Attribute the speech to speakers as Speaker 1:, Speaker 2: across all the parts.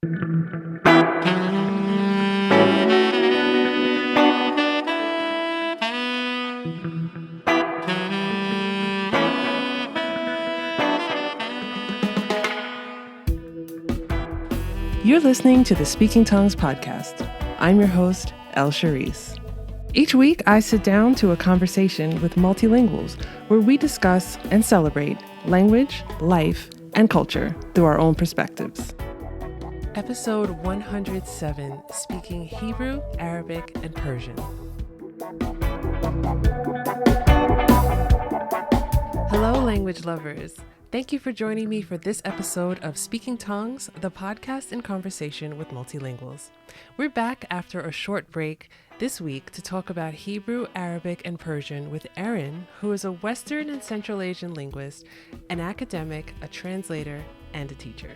Speaker 1: You're listening to the Speaking Tongues podcast. I'm your host, El Charisse. Each week, I sit down to a conversation with multilinguals where we discuss and celebrate language, life, and culture through our own perspectives. Episode 107, Speaking Hebrew, Arabic, and Persian. Hello, language lovers. Thank you for joining me for this episode of Speaking Tongues, the podcast in conversation with multilinguals. We're back after a short break this week to talk about Hebrew, Arabic, and Persian with Erin, who is a Western and Central Asian linguist, an academic, a translator, and a teacher.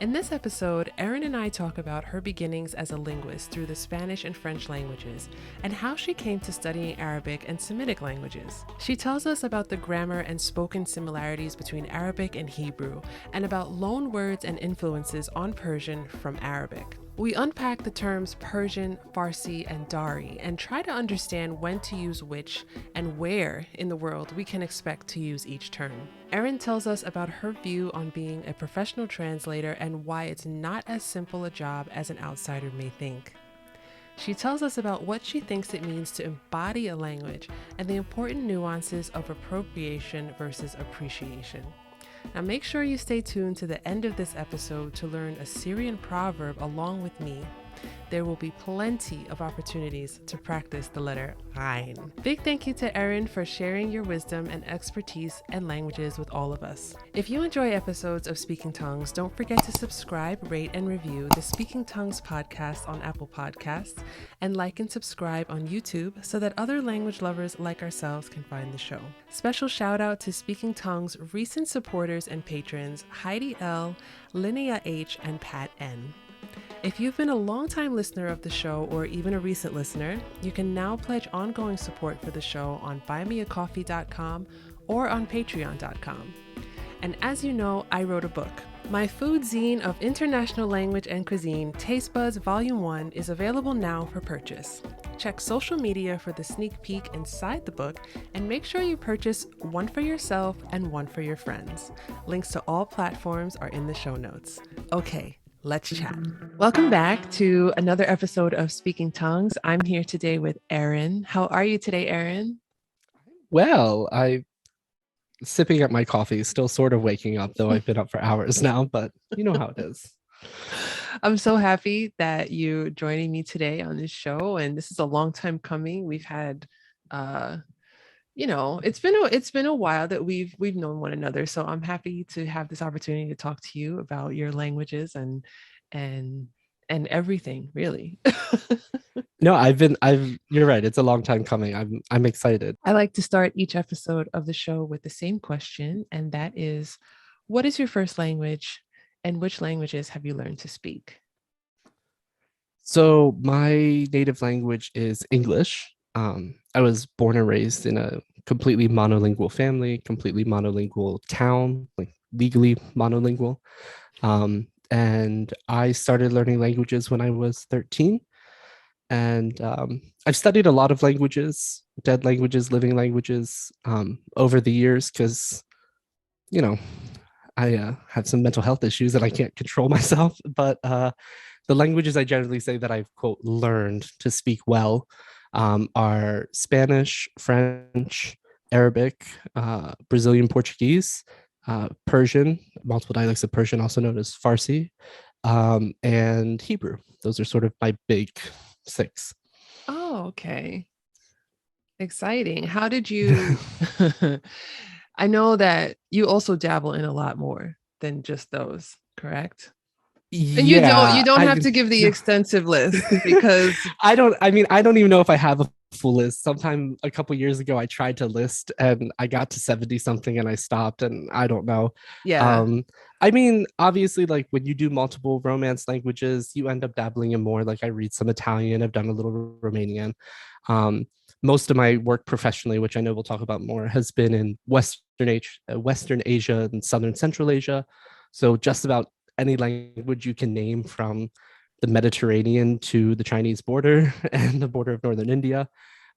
Speaker 1: In this episode, Erin and I talk about her beginnings as a linguist through the Spanish and French languages and how she came to studying Arabic and Semitic languages. She tells us about the grammar and spoken similarities between Arabic and Hebrew and about loan words and influences on Persian from Arabic. We unpack the terms Persian, Farsi, and Dari and try to understand when to use which and where in the world we can expect to use each term. Erin tells us about her view on being a professional translator and why it's not as simple a job as an outsider may think. She tells us about what she thinks it means to embody a language and the important nuances of appropriation versus appreciation. Now make sure you stay tuned to the end of this episode to learn a Syrian proverb along with me. There will be plenty of opportunities to practice the letter ghayn. Big thank you to Erin for sharing your wisdom and expertise and languages with all of us. If you enjoy episodes of Speaking Tongues, don't forget to subscribe, rate, and review the Speaking Tongues podcast on Apple Podcasts, and like and subscribe on YouTube so that other language lovers like ourselves can find the show. Special shout out to Speaking Tongues' recent supporters and patrons, Heidi L., Linnea H., and Pat N. If you've been a longtime listener of the show or even a recent listener, you can now pledge ongoing support for the show on buymeacoffee.com or on patreon.com. And as you know, I wrote a book. My food zine of international language and cuisine, Taste Buds Volume 1, is available now for purchase. Check social media for the sneak peek inside the book and make sure you purchase one for yourself and one for your friends. Links to all platforms are in the show notes. Okay. Let's chat. Welcome back to another episode of Speaking Tongues. I'm here today with Erin. How are you today, Erin?
Speaker 2: Well, I'm sipping at my coffee, still sort of waking up, though I've been up for hours now, but you know how it is.
Speaker 1: I'm so happy that you're joining me today on this show. And this is a long time coming. We've had it's been a while that we've known one another. So I'm happy to have this opportunity to talk to you about your languages and everything, really.
Speaker 2: No, you're right. It's a long time coming. I'm excited.
Speaker 1: I like to start each episode of the show with the same question, and that is, what is your first language and which languages have you learned to speak?
Speaker 2: So my native language is English. I was born and raised in a completely monolingual family, completely monolingual town, like legally monolingual. And I started learning languages when I was 13. And I've studied a lot of languages, dead languages, living languages over the years because, I have some mental health issues and I can't control myself. But the languages I generally say that I've, quote, learned to speak well are Spanish, French, Arabic, Brazilian Portuguese, Persian, multiple dialects of Persian, also known as Farsi, and Hebrew. Those are sort of my big 6.
Speaker 1: Oh, okay. Exciting. How did you... I know that you also dabble in a lot more than just those, correct? And you don't have to give the extensive list because
Speaker 2: I don't even know if I have a full list. Sometime a couple years ago, I tried to list and I got to 70 something and I stopped and I don't know.
Speaker 1: Yeah.
Speaker 2: Obviously, like when you do multiple Romance languages, you end up dabbling in more. Like I read some Italian, I've done a little Romanian. Most of my work professionally, which I know we'll talk about more, has been in Western Asia and Southern Central Asia. So just about any language you can name from the Mediterranean to the Chinese border and the border of northern India.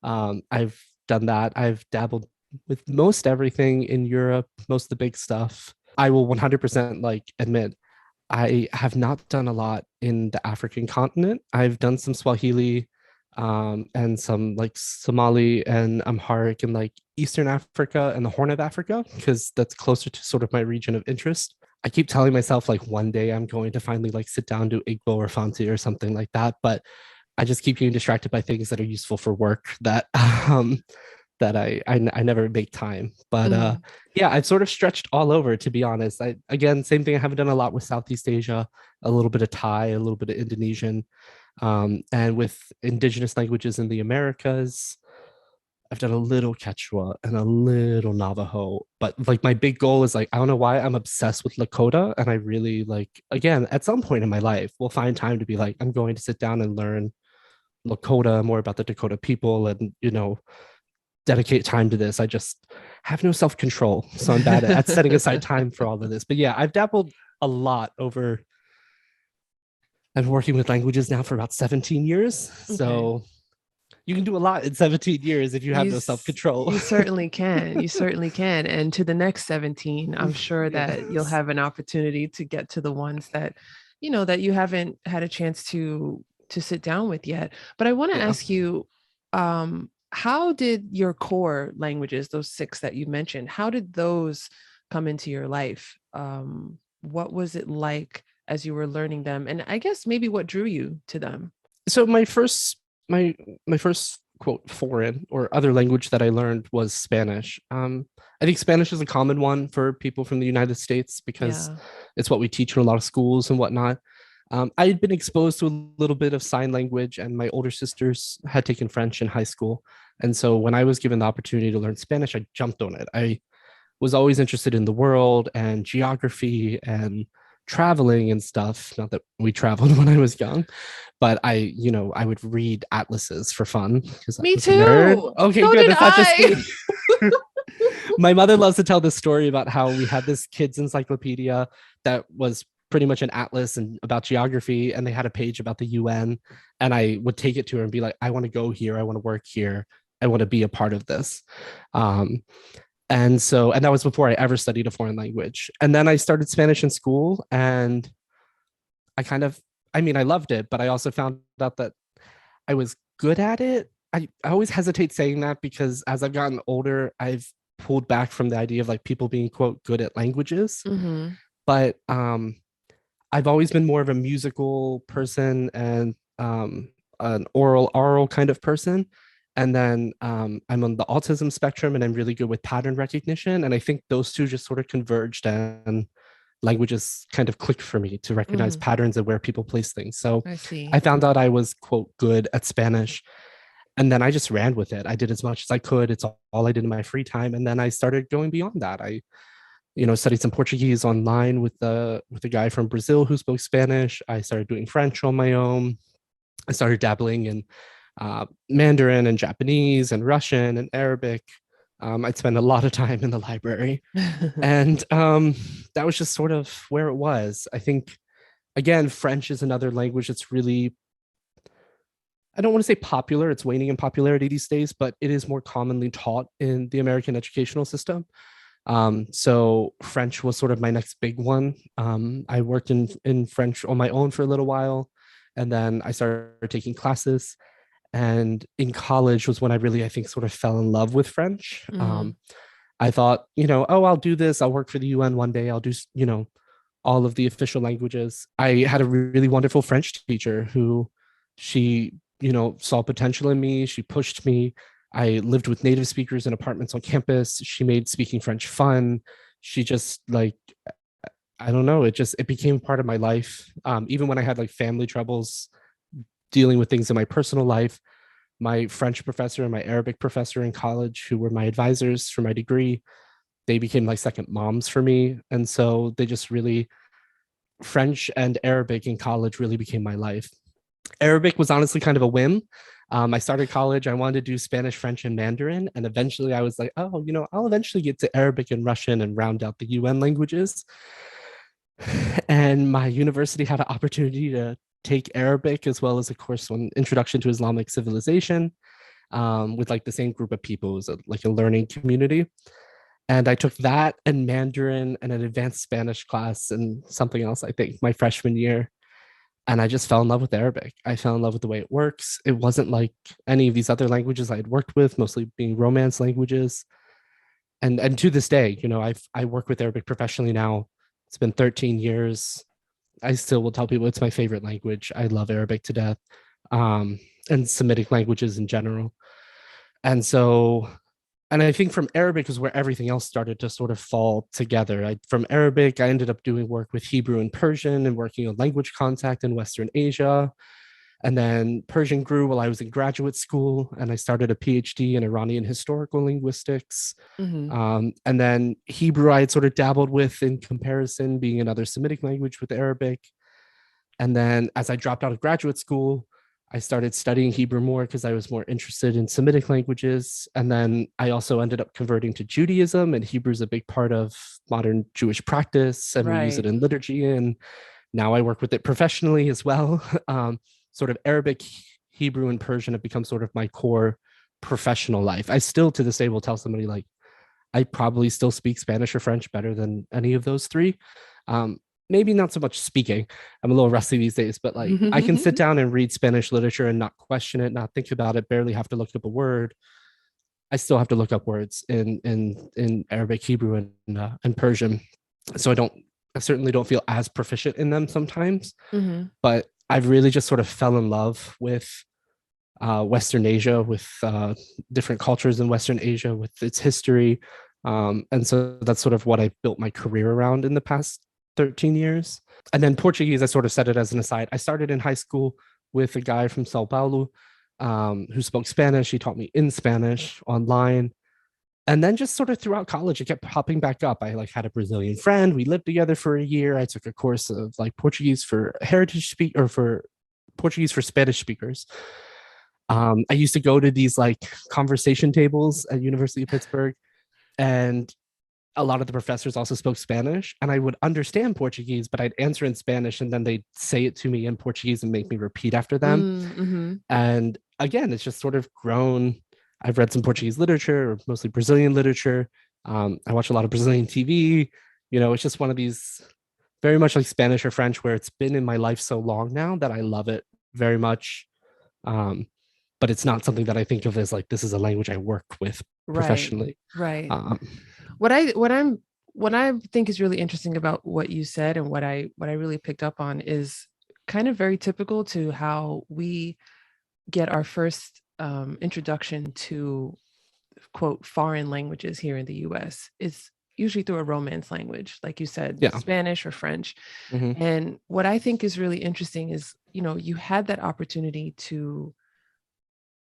Speaker 2: I've done that. I've dabbled with most everything in Europe, most of the big stuff. I will 100% like admit I have not done a lot in the African continent. I've done some Swahili, and some like Somali and Amharic in like Eastern Africa and the Horn of Africa, because that's closer to sort of my region of interest. I keep telling myself like one day I'm going to finally like sit down to Igbo or Fanti or something like that, but I just keep getting distracted by things that are useful for work that that I never make time. But yeah, I've sort of stretched all over, to be honest. I again, same thing. I haven't done a lot with Southeast Asia, a little bit of Thai, a little bit of Indonesian, and with indigenous languages in the Americas. I've done a little Quechua and a little Navajo, but like my big goal is like, I don't know why I'm obsessed with Lakota. And I really like, again, at some point in my life, we'll find time to be like, I'm going to sit down and learn Lakota, more about the Dakota people, and, you know, dedicate time to this. I just have no self-control. So I'm bad at setting aside time for all of this. But yeah, I've dabbled a lot over, I've been working with languages now for about 17 years.
Speaker 1: Okay.
Speaker 2: So you can do a lot in 17 years if you have no self-control.
Speaker 1: You certainly can. You certainly can. And to the next 17, I'm sure that you'll have an opportunity to get to the ones that, you know, that you haven't had a chance to sit down with yet. But I want to ask you, how did your core languages, those 6 that you mentioned, how did those come into your life? What was it like as you were learning them? And I guess maybe what drew you to them?
Speaker 2: So my first quote foreign or other language that I learned was Spanish. I think Spanish is a common one for people from the United States because it's what we teach in a lot of schools and whatnot. I had been exposed to a little bit of sign language, and my older sisters had taken French in high school. And so when I was given the opportunity to learn Spanish, I jumped on it. I was always interested in the world and geography and traveling and stuff. Not that we traveled when I was young, but I would read atlases for fun.
Speaker 1: Me too.
Speaker 2: Okay,
Speaker 1: so
Speaker 2: good.
Speaker 1: Did
Speaker 2: it's not just me. My mother loves to tell this story about how we had this kids encyclopedia that was pretty much an atlas and about geography, and they had a page about the UN, and I would take it to her and be like, I want to go here, I want to work here, I want to be a part of this. And that was before I ever studied a foreign language. And then I started Spanish in school, and I loved it, but I also found out that I was good at it. I always hesitate saying that because as I've gotten older, I've pulled back from the idea of like people being quote good at languages. But I've always been more of a musical person and an oral kind of person. And then I'm on the autism spectrum, and I'm really good with pattern recognition. And I think those two just sort of converged, and languages kind of clicked for me to recognize patterns and where people place things. So I found out I was, quote, good at Spanish. And then I just ran with it. I did as much as I could. It's all I did in my free time. And then I started going beyond that. I studied some Portuguese online with a guy from Brazil who spoke Spanish. I started doing French on my own. I started dabbling in Mandarin and Japanese and Russian and Arabic. I'd spend a lot of time in the library. And that was just sort of where it was. I think, again, French is another language that's really, I don't want to say popular, it's waning in popularity these days, but it is more commonly taught in the American educational system. So French was sort of my next big one. I worked in French on my own for a little while, and then I started taking classes. And in college was when I really, I think, sort of fell in love with French. I thought, I'll do this. I'll work for the UN one day. I'll do, all of the official languages. I had a really wonderful French teacher who she, saw potential in me. She pushed me. I lived with native speakers in apartments on campus. She made speaking French fun. She just like, I don't know, it became part of my life. Even when I had like family troubles, dealing with things in my personal life, my French professor and my Arabic professor in college, who were my advisors for my degree, they became like second moms for me. And so they just really, French and Arabic in college really became my life. Arabic was honestly kind of a whim. I started college, I wanted to do Spanish, French, and Mandarin. And eventually I was like, I'll eventually get to Arabic and Russian and round out the UN languages. And my university had an opportunity to take Arabic as well as a course on Introduction to Islamic Civilization, with like the same group of people. It was like a learning community. And I took that and Mandarin and an advanced Spanish class and something else, I think, my freshman year. And I just fell in love with Arabic. I fell in love with the way it works. It wasn't like any of these other languages I had worked with, mostly being Romance languages. And to this day, I work with Arabic professionally now. It's been 13 years. I still will tell people it's my favorite language. I love Arabic to death, and Semitic languages in general. And so, and I think from Arabic is where everything else started to sort of fall together. From Arabic, I ended up doing work with Hebrew and Persian and working on language contact in Western Asia. And then Persian grew while I was in graduate school, and I started a PhD in Iranian historical linguistics.
Speaker 1: Mm-hmm.
Speaker 2: And then Hebrew, I had sort of dabbled with in comparison, being another Semitic language with Arabic. And then as I dropped out of graduate school, I started studying Hebrew more because I was more interested in Semitic languages. And then I also ended up converting to Judaism, and Hebrew is a big part of modern Jewish practice, and we use it
Speaker 1: Right.
Speaker 2: in liturgy. And now I work with it professionally as well. Sort of Arabic, Hebrew, and Persian have become sort of my core professional life. I still to this day will tell somebody like, I probably still speak Spanish or French better than any of those three. Um, Maybe not so much speaking. I'm a little rusty these days, but like I can sit down and read Spanish literature and not question it, not think about it, barely have to look up a word. I still have to look up words in Arabic, Hebrew, and Persian. So I certainly don't feel as proficient in them sometimes,
Speaker 1: Mm-hmm.
Speaker 2: but I've really just sort of fell in love with Western Asia, with different cultures in Western Asia, with its history. And so that's sort of what I built my career around in the past 13 years. And then Portuguese, I sort of said it as an aside. I started in high school with a guy from Sao Paulo, who spoke Spanish. He taught me in Spanish online. And then just sort of throughout college, it kept popping back up. I like had a Brazilian friend. We lived together for a year. I took a course of like Portuguese for heritage speak or for Portuguese for Spanish speakers. I used to go to these like conversation tables at University of Pittsburgh, and a lot of the professors also spoke Spanish, and I would understand Portuguese, but I'd answer in Spanish, and then they'd say it to me in Portuguese and make me repeat after them.
Speaker 1: Mm-hmm.
Speaker 2: And again, it's just sort of grown. I've read some Portuguese literature, or mostly Brazilian literature. I watch a lot of Brazilian TV. It's just one of these very much like Spanish or French, where it's been in my life so long now that I love it very much. But it's not something that I think of as like this is a language I work with
Speaker 1: Right.
Speaker 2: professionally.
Speaker 1: Right.
Speaker 2: Um,
Speaker 1: What I think is really interesting about what you said, and what I really picked up on, is kind of very typical to how we get our first introduction to quote foreign languages here in the US. It's usually through a Romance language, like you said,
Speaker 2: yeah.
Speaker 1: Spanish or French.
Speaker 2: Mhm.
Speaker 1: And what I think is really interesting is, you had that opportunity to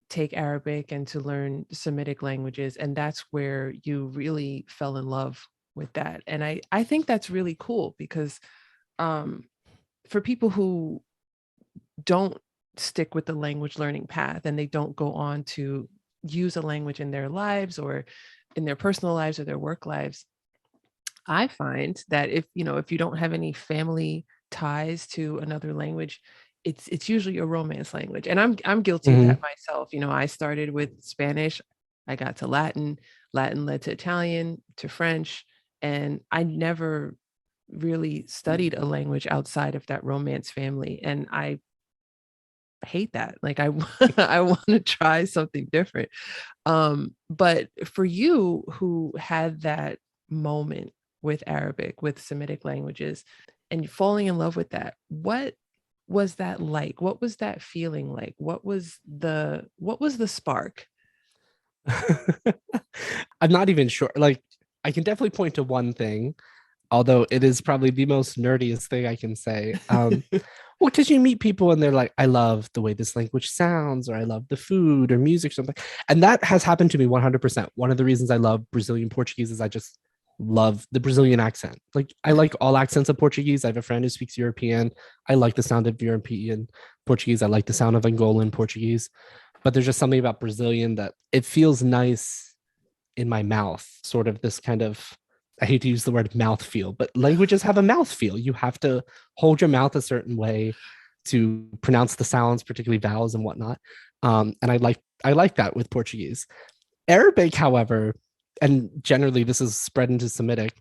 Speaker 1: take Arabic and to learn Semitic languages, and that's where you really fell in love with that. And I think that's really cool because um, for people who don't stick with the language learning path and they don't go on to use a language in their lives or in their personal lives or their work lives, I find that if you don't have any family ties to another language, it's usually a Romance language. And I'm guilty of that
Speaker 2: Mhm.
Speaker 1: myself. I started with Spanish, I got to Latin, Latin led to Italian, to French, and I never really studied a language outside of that Romance family. And I hate that. Like I want to try something different. But for you who had that moment with Arabic, with Semitic languages, and falling in love with that, what was that like? What was that feeling like? What was the spark?
Speaker 2: I'm not even sure. Like, I can definitely point to one thing, although it is probably the most nerdiest thing I can say. Well, because you meet people and they're like, I love the way this language sounds, or I love the food or music, or something. And that has happened to me 100%. One of the reasons I love Brazilian Portuguese is I just love the Brazilian accent. Like, I like all accents of Portuguese. I have a friend who speaks European. I like the sound of European Portuguese. I like the sound of Angolan Portuguese. But there's just something about Brazilian that it feels nice in my mouth, sort of this kind of I hate to use the word mouth feel, but languages have a mouth feel. You have to hold your mouth a certain way to pronounce the sounds, particularly vowels and whatnot. And I like that with Portuguese. Arabic, however, and generally this is spread into Semitic,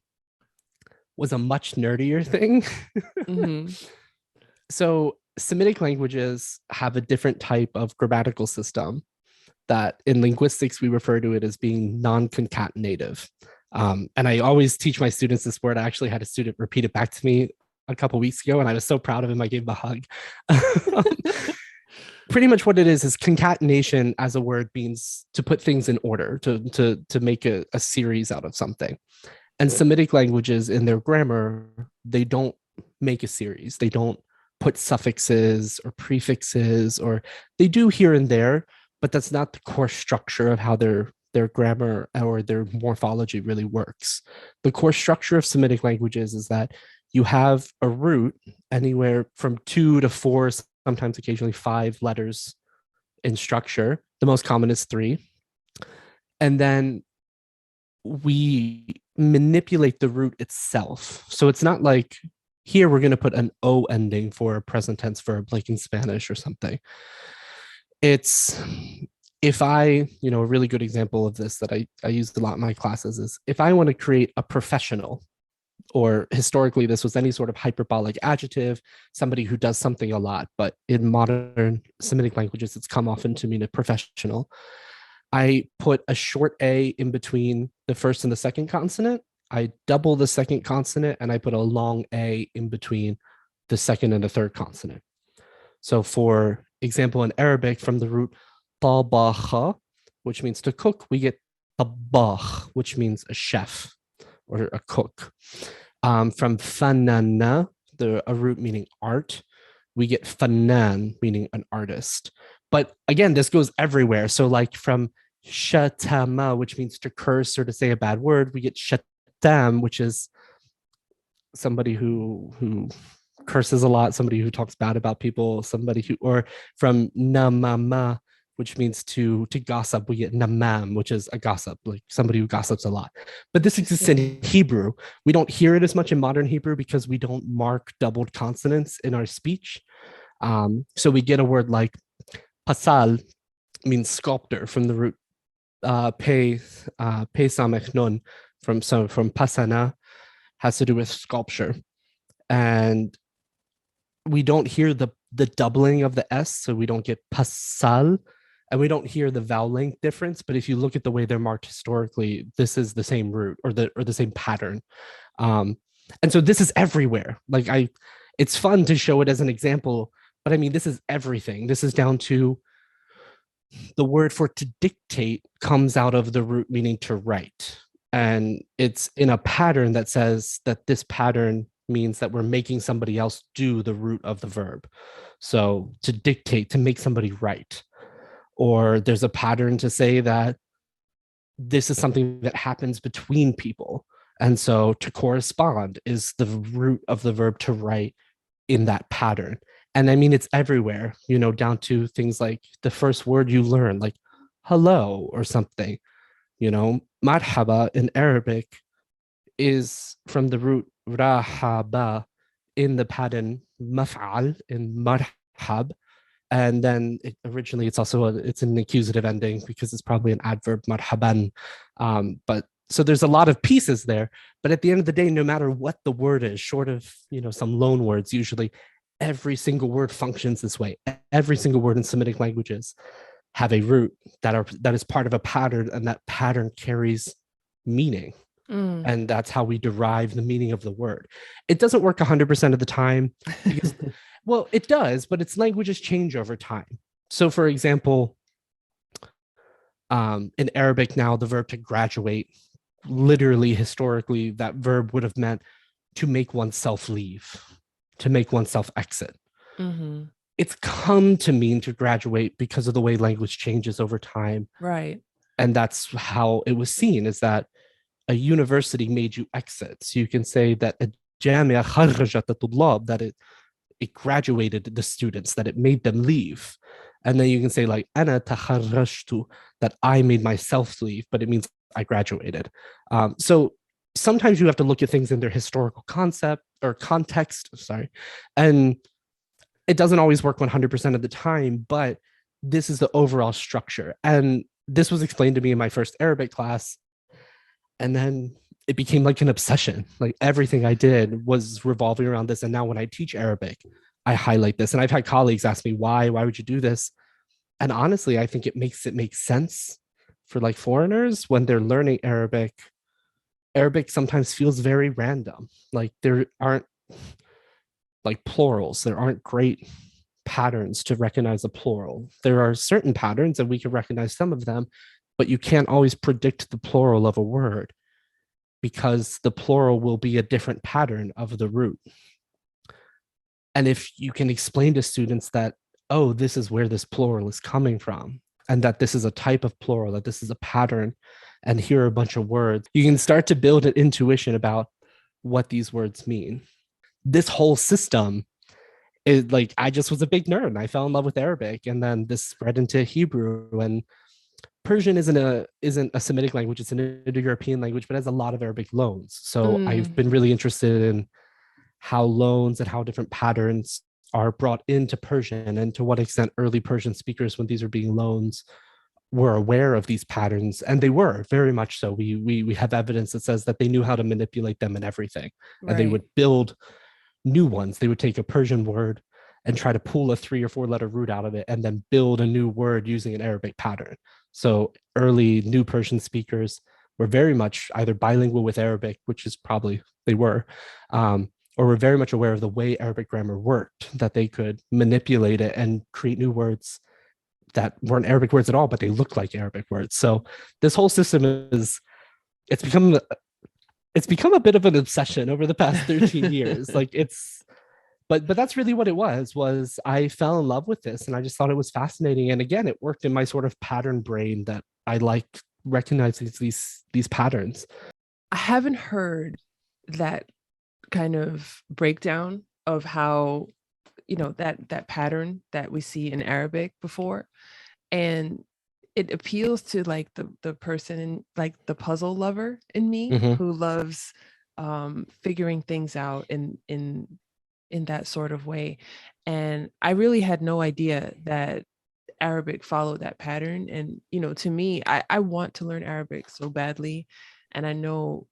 Speaker 2: was a much nerdier thing.
Speaker 1: Mm-hmm.
Speaker 2: So Semitic languages have a different type of grammatical system that in linguistics we refer to it as being non-concatenative. And I always teach my students this word. I actually had a student repeat it back to me a couple weeks ago, and I was so proud of him. I gave him a hug. Pretty much what it is concatenation as a word means to put things in order, to make a series out of something. And Semitic languages in their grammar, they don't make a series. They don't put suffixes or prefixes, or they do here and there, but that's not the core structure of how their grammar or their morphology really works. The core structure of Semitic languages is that you have a root anywhere from 2 to 4, sometimes occasionally 5 letters in structure. The most common is 3. And then we manipulate the root itself. So it's not like here we're going to put an O ending for a present tense verb, like in Spanish or something. It's if I, a really good example of this that I used a lot in my classes is if I want to create a professional, or historically this was any sort of hyperbolic adjective, somebody who does something a lot, but in modern Semitic languages, it's come often to mean a professional. I put a short A in between the first and the second consonant. I double the second consonant and I put a long A in between the second and the third consonant. So for example, in Arabic, from the root tabaha, which means to cook, we get tabakh, which means a chef or a cook. From fanana, a root meaning art, we get fanan, meaning an artist. But again, this goes everywhere. So like from shatama, which means to curse or to say a bad word, we get shatam, which is somebody who curses a lot, somebody who talks bad about people, somebody who, or from namama, which means to gossip, we get namam, which is a gossip, like somebody who gossips a lot. But this exists in Hebrew. We don't hear it as much in modern Hebrew because we don't mark doubled consonants in our speech. So we get a word like pasal, means sculptor, from the root pe samech nun, from pasana, has to do with sculpture. And we don't hear the doubling of the S, so we don't get pasal, and we don't hear the vowel length difference. But if you look at the way they're marked historically, this is the same root or the same pattern. And so this is everywhere. Like it's fun to show it as an example, but I mean, this is everything. This is down to the word for to dictate comes out of the root meaning to write. And it's in a pattern that says that this pattern means that we're making somebody else do the root of the verb. So to dictate, to make somebody write. Or there's a pattern to say that this is something that happens between people. And so to correspond is the root of the verb to write in that pattern. And I mean, it's everywhere, down to things like the first word you learn, like hello or something. Marhaba in Arabic is from the root rahaba in the pattern maf'al in marhab. And then originally it's also it's an accusative ending because it's probably an adverb, marhaban. But so there's a lot of pieces there. But at the end of the day, no matter what the word is, short of some loan words, usually every single word functions this way. Every single word in Semitic languages have a root that is part of a pattern, and that pattern carries meaning. And that's how we derive the meaning of the word. It doesn't work 100% of the time because, well, it does, but its languages change over time. So for example, in Arabic now, the verb to graduate, literally historically, that verb would have meant to make oneself leave, to make oneself exit.
Speaker 1: Mm-hmm.
Speaker 2: It's come to mean to graduate because of the way language changes over time.
Speaker 1: Right.
Speaker 2: And that's how it was seen, is that a university made you exit. So you can say that a jamia kharrajat at-tullab, that it graduated the students, that it made them leave. And then you can say like ana takharrajtu, that I made myself leave, but it means I graduated. So sometimes you have to look at things in their historical concept or context, sorry, and it doesn't always work 100% of the time, but this is the overall structure. And this was explained to me in my first Arabic class. And then it became like an obsession. Like everything I did was revolving around this. And now when I teach Arabic, I highlight this. And I've had colleagues ask me, why would you do this? And honestly, I think it makes sense for like foreigners when they're learning Arabic. Arabic sometimes feels very random. Like there aren't like plurals. There aren't great patterns to recognize a plural. There are certain patterns and we can recognize some of them, but you can't always predict the plural of a word because the plural will be a different pattern of the root. And if you can explain to students that, oh, this is where this plural is coming from, and that this is a type of plural, that this is a pattern, and here are a bunch of words, you can start to build an intuition about what these words mean. This whole system is like, I just was a big nerd and I fell in love with Arabic, and then this spread into Hebrew. And Persian isn't a Semitic language, it's an Indo-European language, but has a lot of Arabic loans. So I've been really interested in how loans and how different patterns are brought into Persian, and to what extent early Persian speakers, when these are being loans, were aware of these patterns. And they were very much so. We have evidence that says that they knew how to manipulate them in everything. Right. And they would build new ones. They would take a Persian word and try to pull a 3 or 4 letter root out of it and then build a new word using an Arabic pattern. So early new Persian speakers were very much either bilingual with Arabic, which is probably they were, or were very much aware of the way Arabic grammar worked, that they could manipulate it and create new words that weren't Arabic words at all, but they looked like Arabic words. So this whole system it's become a bit of an obsession over the past 13 years. Like but that's really what it was I fell in love with this and I just thought it was fascinating. And again, it worked in my sort of pattern brain that I like recognizing these patterns.
Speaker 1: I haven't heard that kind of breakdown of how, that pattern that we see in Arabic before. And it appeals to like the person, like the puzzle lover in me, who loves figuring things out in that sort of way. And I really had no idea that Arabic followed that pattern. And, to me, I want to learn Arabic so badly. And I know,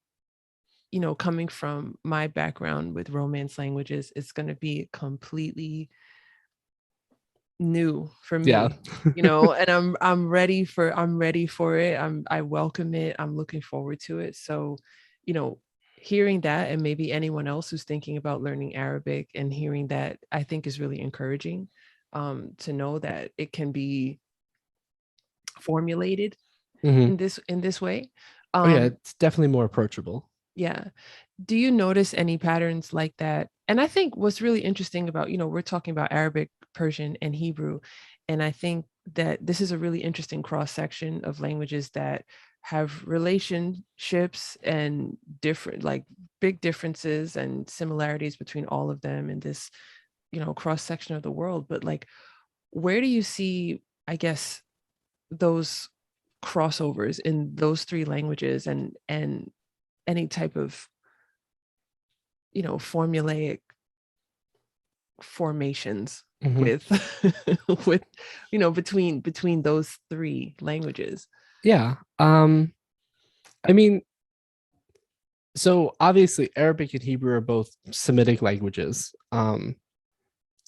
Speaker 1: coming from my background with Romance languages, it's going to be completely new for me.
Speaker 2: Yeah.
Speaker 1: And I'm ready for it. I welcome it. I'm looking forward to it. So, hearing that, and maybe anyone else who's thinking about learning Arabic and hearing that, I think is really encouraging, to know that it can be formulated in this way.
Speaker 2: It's definitely more approachable.
Speaker 1: Yeah. Do you notice any patterns like that? And I think what's really interesting about, we're talking about Arabic, Persian, and Hebrew. And I think that this is a really interesting cross-section of languages that have relationships and different, like big differences and similarities between all of them in this, cross-section of the world. But like, where do you see, I guess, those crossovers in those 3 languages and any type of, formulaic formations with between those 3 languages?
Speaker 2: Yeah. I mean, so obviously Arabic and Hebrew are both Semitic languages.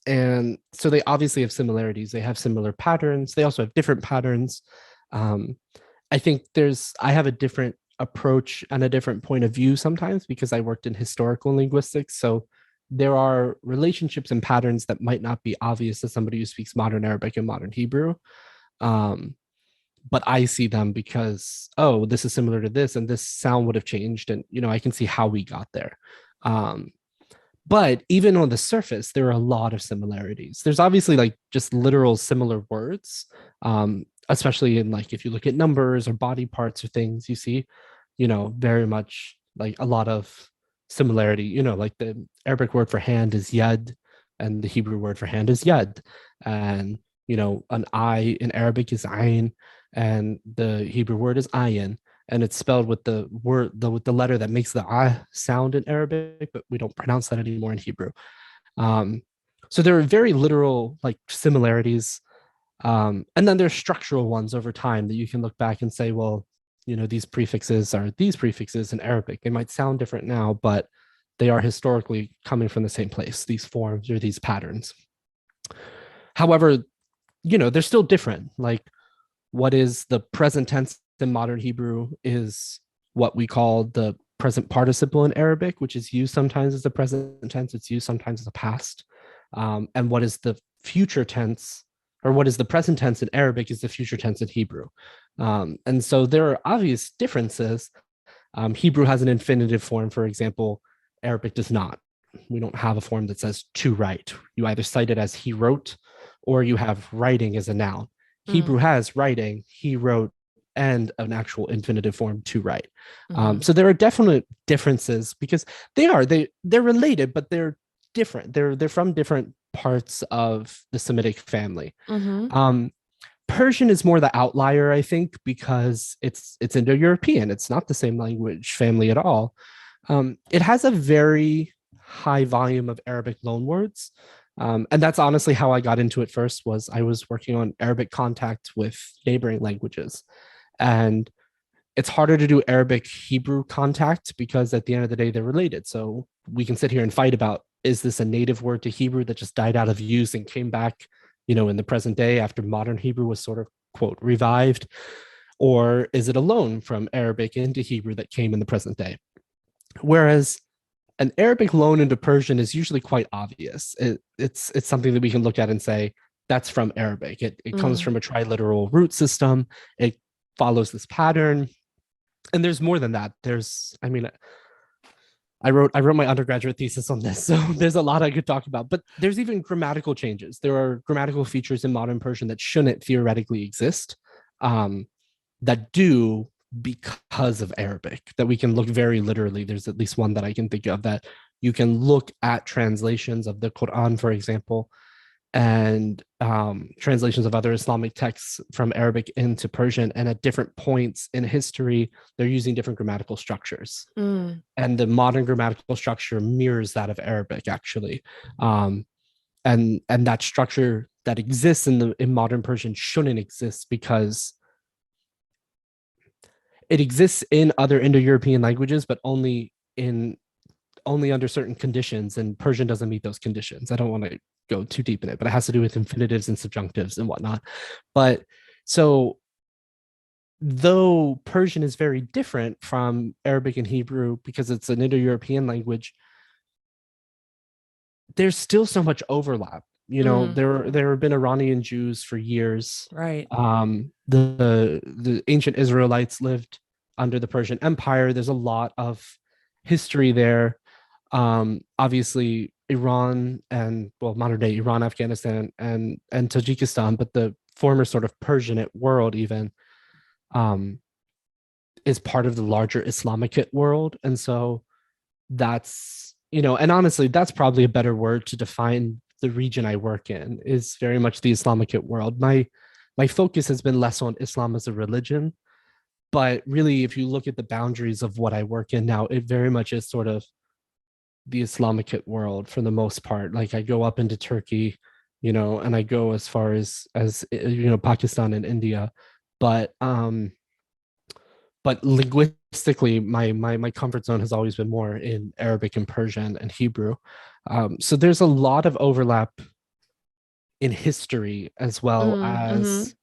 Speaker 2: And so they obviously have similarities. They have similar patterns. They also have different patterns. I think I have a different approach and a different point of view sometimes because I worked in historical linguistics. So there are relationships and patterns that might not be obvious to somebody who speaks modern Arabic and modern Hebrew. But I see them because, oh, this is similar to this, and this sound would have changed. And, I can see how we got there. But even on the surface, there are a lot of similarities. There's obviously like just literal similar words, especially in like, if you look at numbers or body parts or things, you see, very much like a lot of similarity. Like the Arabic word for hand is yad, and the Hebrew word for hand is yad. And, an eye in Arabic is ayn, and the Hebrew word is ayin. and it's spelled with the with the letter that makes the ah sound in Arabic, but we don't pronounce that anymore in Hebrew. Um, so there are very literal like similarities, and then there's structural ones over time that you can look back and say, well, these prefixes are these prefixes in Arabic. They might sound different now, but they are historically coming from the same place, these forms or these patterns. However, they're still different. Like, what is the present tense in modern Hebrew is what we call the present participle in Arabic, which is used sometimes as the present tense. It's used sometimes as a past. And what is the future tense, or what is the present tense in Arabic is the future tense in Hebrew. And so there are obvious differences. Hebrew has an infinitive form, for example. Arabic does not. We don't have a form that says to write. You either cite it as he wrote, or you have writing as a noun. Hebrew has writing, he wrote, and an actual infinitive form to write. So there are definite differences because they're related, but they're different. They're from different parts of the Semitic family. Persian is more the outlier, I think, because it's Indo-European. It's not the same language family at all. It has a very high volume of Arabic loanwords. And that's honestly how I got into it first. Was I was working on Arabic contact with neighboring languages. And it's harder to do Arabic Hebrew contact because at the end of the day, they're related. So we can sit here and fight about, is this a native word to Hebrew that just died out of use and came back, in the present day after modern Hebrew was sort of, quote, revived? Or is it a loan from Arabic into Hebrew that came in the present day? Whereas an Arabic loan into Persian is usually quite obvious. It's something that we can look at and say, that's from Arabic. It comes from a triliteral root system. It follows this pattern. And there's more than that. I wrote my undergraduate thesis on this, so there's a lot I could talk about. But there's even grammatical changes. There are grammatical features in modern Persian that shouldn't theoretically exist, that do because of Arabic, that we can look very literally. There's at least one that I can think of that you can look at translations of the Quran, for example, and translations of other Islamic texts from Arabic into Persian. And at different points in history, they're using different grammatical structures. And the modern grammatical structure mirrors that of Arabic, actually. And that structure that exists in modern Persian shouldn't exist because it exists in other Indo-European languages, but only under certain conditions, and Persian doesn't meet those conditions. I don't want to go too deep in it, but it has to do with infinitives and subjunctives and whatnot. But so though Persian is very different from Arabic and Hebrew because it's an Indo-European language, there's still so much overlap. There have been Iranian Jews for years.
Speaker 1: Right.
Speaker 2: The ancient Israelites lived under the Persian Empire. There's a lot of history there. Obviously, Iran and, well, modern day Iran, Afghanistan, and Tajikistan, but the former sort of Persianate world even is part of the larger Islamicate world. And so that's, and honestly, that's probably a better word to define the region I work in, is very much the Islamicate world. My focus has been less on Islam as a religion, but really, if you look at the boundaries of what I work in now, it very much is sort of the Islamicate world for the most part. Like, I go up into Turkey, and I go as far as Pakistan and India, but linguistically, my comfort zone has always been more in Arabic and Persian and Hebrew. So there's a lot of overlap in history as well as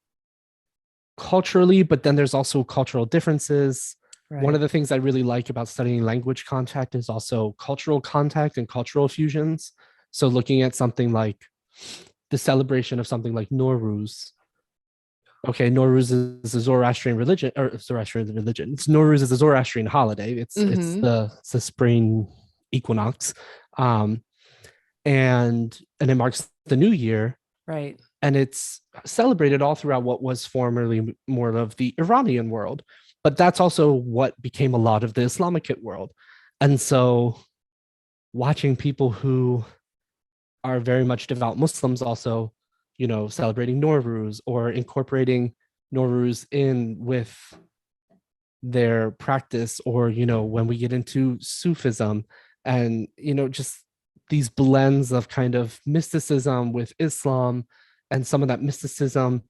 Speaker 2: culturally, but then there's also cultural differences. Right. One of the things I really like about studying language contact is also cultural contact and cultural fusions. So looking at something like the celebration of something like Nowruz. Okay, Nowruz is a Zoroastrian religion, or Zoroastrian religion. Nowruz is a Zoroastrian holiday. It's the spring equinox, and it marks the new year.
Speaker 1: Right.
Speaker 2: And it's celebrated all throughout what was formerly more of the Iranian world. But that's also what became a lot of the Islamicate world. And so watching people who are very much devout Muslims also, celebrating Nowruz or incorporating Nowruz in with their practice, or when we get into Sufism, and just these blends of kind of mysticism with Islam, and some of that mysticism,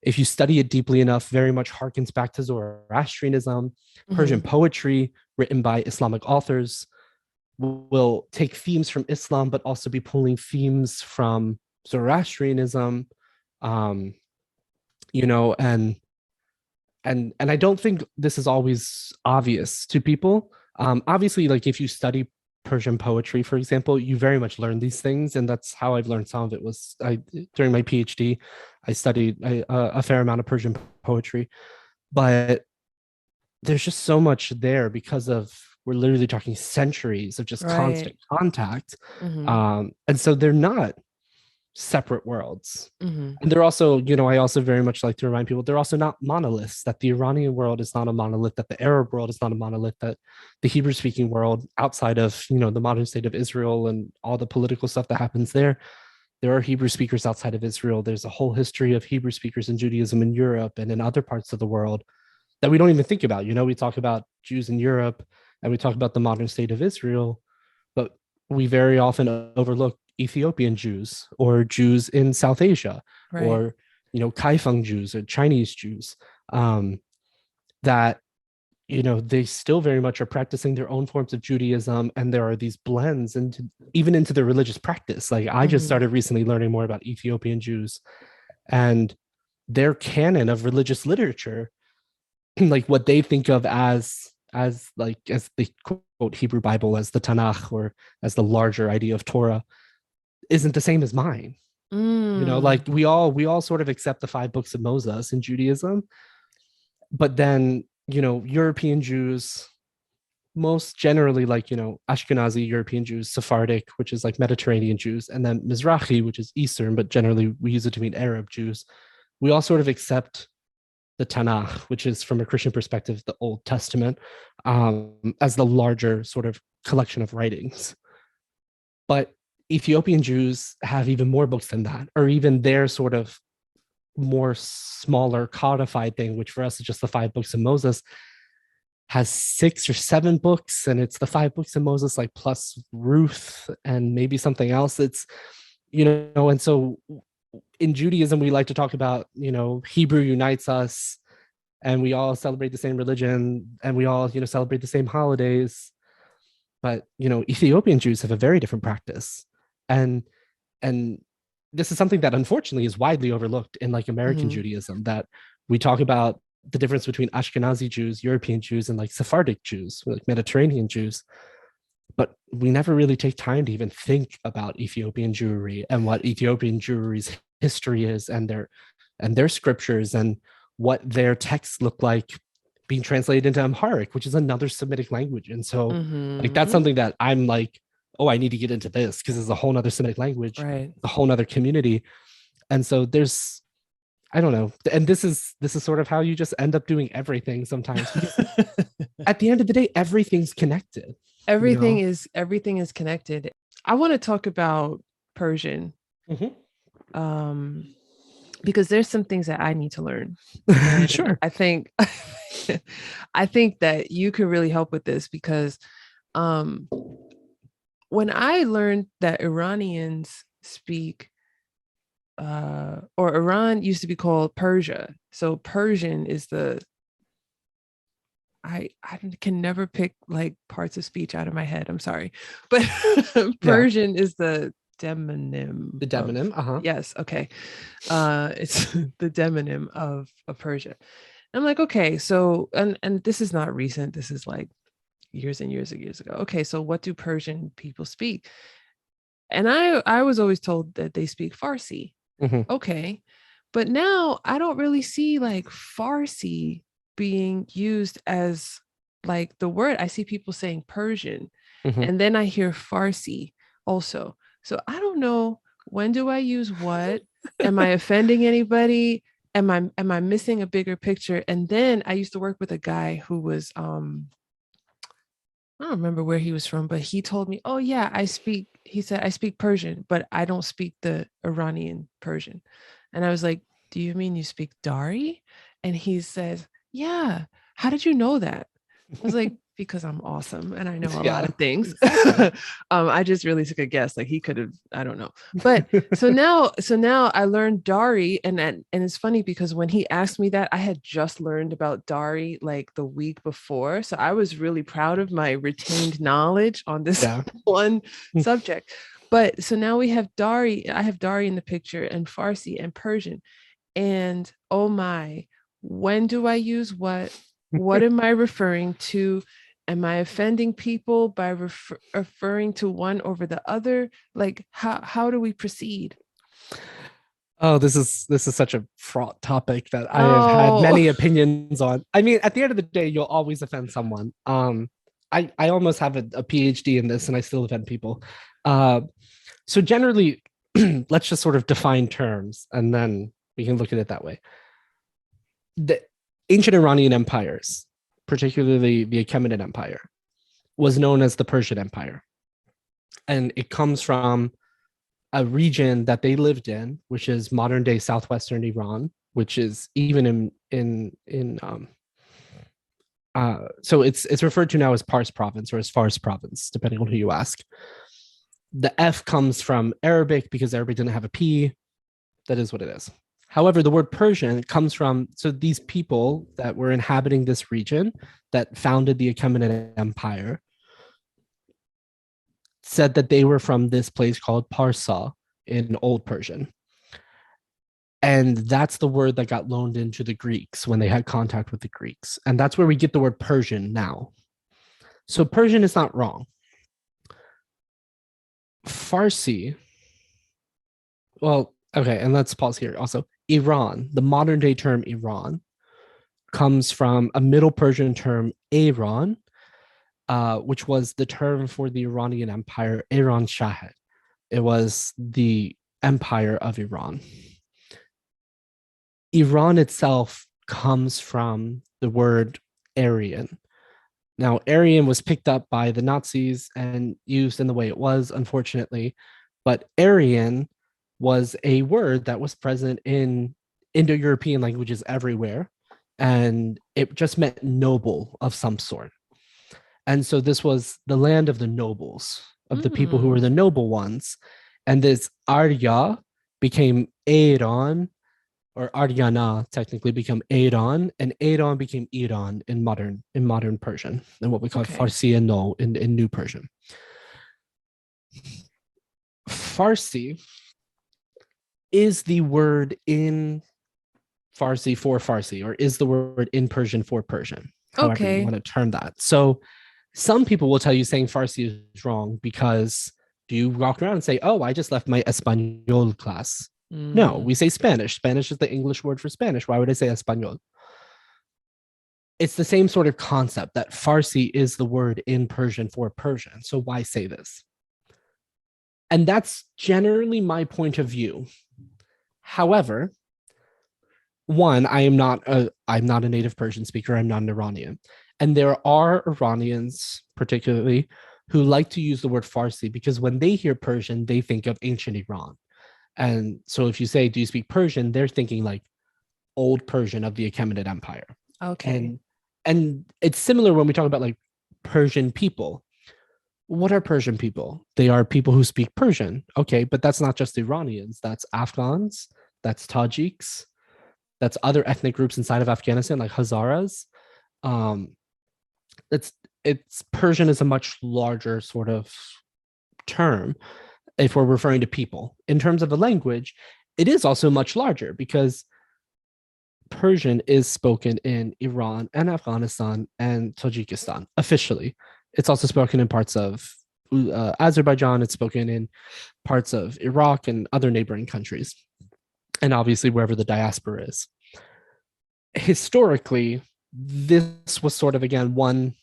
Speaker 2: if you study it deeply enough, very much harkens back to Zoroastrianism. Persian poetry written by Islamic authors will take themes from Islam, but also be pulling themes from Zoroastrianism, um, and I don't think this is always obvious to people. Obviously, like if you study Persian poetry, for example, you very much learn these things, and that's how I've learned some of it. Was during my PhD, I studied a fair amount of Persian poetry, but there's just so much there because of we're literally talking centuries of just constant contact, and so they're not separate worlds. And they're also, I also very much like to remind people they're also not monoliths, that the Iranian world is not a monolith, that the Arab world is not a monolith, that the Hebrew speaking world outside of, the modern state of Israel and all the political stuff that happens there are Hebrew speakers outside of Israel. There's a whole history of Hebrew speakers in Judaism in Europe and in other parts of the world that we don't even think about. We talk about Jews in Europe and we talk about the modern state of Israel, but we very often overlook Ethiopian Jews or Jews in South Asia, or Kaifeng Jews or Chinese Jews, that they still very much are practicing their own forms of Judaism, and there are these blends even into their religious practice. Like I just started recently learning more about Ethiopian Jews and their canon of religious literature, like what they think of as the quote Hebrew Bible, as the Tanakh, or as the larger idea of Torah, isn't the same as mine. Like we all sort of accept the 5 books of Moses in Judaism, but then European Jews, most generally, like Ashkenazi European Jews, Sephardic, which is like Mediterranean Jews, and then Mizrahi, which is Eastern, but generally we use it to mean Arab Jews. We all sort of accept the Tanakh, which is from a Christian perspective the Old Testament, as the larger sort of collection of writings. But Ethiopian Jews have even more books than that, or even their sort of more smaller codified thing, which for us is just the 5 books of Moses, has 6 or 7 books, and it's the 5 books of Moses, like plus Ruth and maybe something else. It's and so in Judaism we like to talk about Hebrew unites us, and we all celebrate the same religion, and we all celebrate the same holidays. But Ethiopian Jews have a very different practice, and this is something that unfortunately is widely overlooked in like American Judaism, that we talk about the difference between Ashkenazi Jews, European Jews, and like Sephardic Jews, like Mediterranean Jews. But we never really take time to even think about Ethiopian Jewry and what Ethiopian Jewry's history is, and their scriptures, and what their texts look like being translated into Amharic, which is another Semitic language. And so like that's something that I'm like, oh, I need to get into this because it's a whole nother Semitic language, a whole nother community. And so there's, I don't know. And this is sort of how you just end up doing everything sometimes. At the end of the day, everything's connected.
Speaker 1: Everything is connected. I want to talk about Persian. Because there's some things that I need to learn.
Speaker 2: Sure.
Speaker 1: I think that you could really help with this, because when I learned that Iranians speak, or Iran used to be called Persia. So Persian is I can never pick like parts of speech out of my head. I'm sorry. But Persian is the demonym.
Speaker 2: The demonym,
Speaker 1: Yes, okay. It's the demonym of Persia. I'm like, okay, so and this is not recent. This is like years and years and years ago. Okay, so what do Persian people speak? And I was always told that they speak Farsi. Okay, but now I don't really see like Farsi being used as like the word. I see people saying Persian, and then I hear Farsi also. So I don't know, when do I use what? Am I offending anybody? Am I missing a bigger picture? And then I used to work with a guy who was I don't remember where he was from, but he told me, oh yeah, he said, I speak Persian, but I don't speak the Iranian Persian. And I was like, do you mean you speak Dari? And he says, yeah. how did you know that? I was like, because I'm awesome and I know a lot
Speaker 2: Yeah,
Speaker 1: of things.
Speaker 2: exactly.
Speaker 1: I just really took a guess. Like he could have, I don't know. But so now I learned Dari, and it's funny because when he asked me that, I had just learned about Dari like the week before. So I was really proud of my retained knowledge on this
Speaker 2: Yeah.
Speaker 1: one subject. But so now we have Dari, I have Dari in the picture, and Farsi and Persian. And oh my, when do I use what? What am I referring to? Am I offending people by referring to one over the other? Like how do we proceed?
Speaker 2: Oh, this is such a fraught topic that I have had
Speaker 1: Oh,
Speaker 2: many opinions on. I mean, at the end of the day, you'll always offend someone. I almost have a PhD in this, and I still offend people. Uh, so generally, let's just sort of define terms, and then we can look at it that way. The ancient Iranian empires, particularly the Achaemenid Empire, was known as the Persian Empire, and it comes from a region that they lived in, which is modern day southwestern Iran, which is even in so it's referred to now as Pars province or as Fars province, depending on who you ask. The F comes from Arabic because Arabic didn't have a P. That is what it is. However, the word Persian comes from, so these people that were inhabiting this region that founded the Achaemenid Empire said that they were from this place called Parsa in Old Persian. And that's the word that got loaned into the Greeks when they had contact with the Greeks. And that's where we get the word Persian now. So Persian is not wrong. Farsi, well, okay, and let's pause here. Also, Iran, the modern day term Iran, comes from a Middle Persian term, Iran, which was the term for the Iranian Empire, Iran Shahed. It was the empire of Iran. Iran itself comes from the word Aryan. Now, Aryan was picked up by the Nazis and used in the way it was, unfortunately. But Aryan was a word that was present in Indo European languages everywhere. And it just meant noble of some sort. And so this was the land of the nobles, of the people who were the noble ones. And this Arya became Iran, or Aryana technically became Iran, and Iran became Iran in modern Persian, and what we call
Speaker 1: okay.
Speaker 2: Farsi and No in New Persian. Farsi is the word in Farsi for Farsi, or is the word in Persian for Persian, however you want to term that. So some people will tell you saying Farsi is wrong because do you walk around and say, oh, I just left my Espanol class? No, we say Spanish. Spanish is the English word for Spanish. Why would I say Espanol? It's the same sort of concept that Farsi is the word in Persian for Persian. So why say this? And that's generally my point of view. However, one, I'm not a native Persian speaker. I'm not an Iranian. And there are Iranians, particularly, who like to use the word Farsi because when they hear Persian, they think of ancient Iran. And so if you say, do you speak Persian? They're thinking like old Persian of the Achaemenid Empire.
Speaker 1: Okay.
Speaker 2: And it's similar when we talk about like Persian people. What are Persian people? They are people who speak Persian. Okay, but that's not just Iranians. That's Afghans, that's Tajiks, that's other ethnic groups inside of Afghanistan, like Hazaras. It's Persian is a much larger sort of term if we're referring to people. In terms of the language, it is also much larger because Persian is spoken in Iran and Afghanistan and Tajikistan officially. It's also spoken in parts of Azerbaijan. It's spoken in parts of Iraq and other neighboring countries, and obviously wherever the diaspora is. Historically, this was sort of, again, one,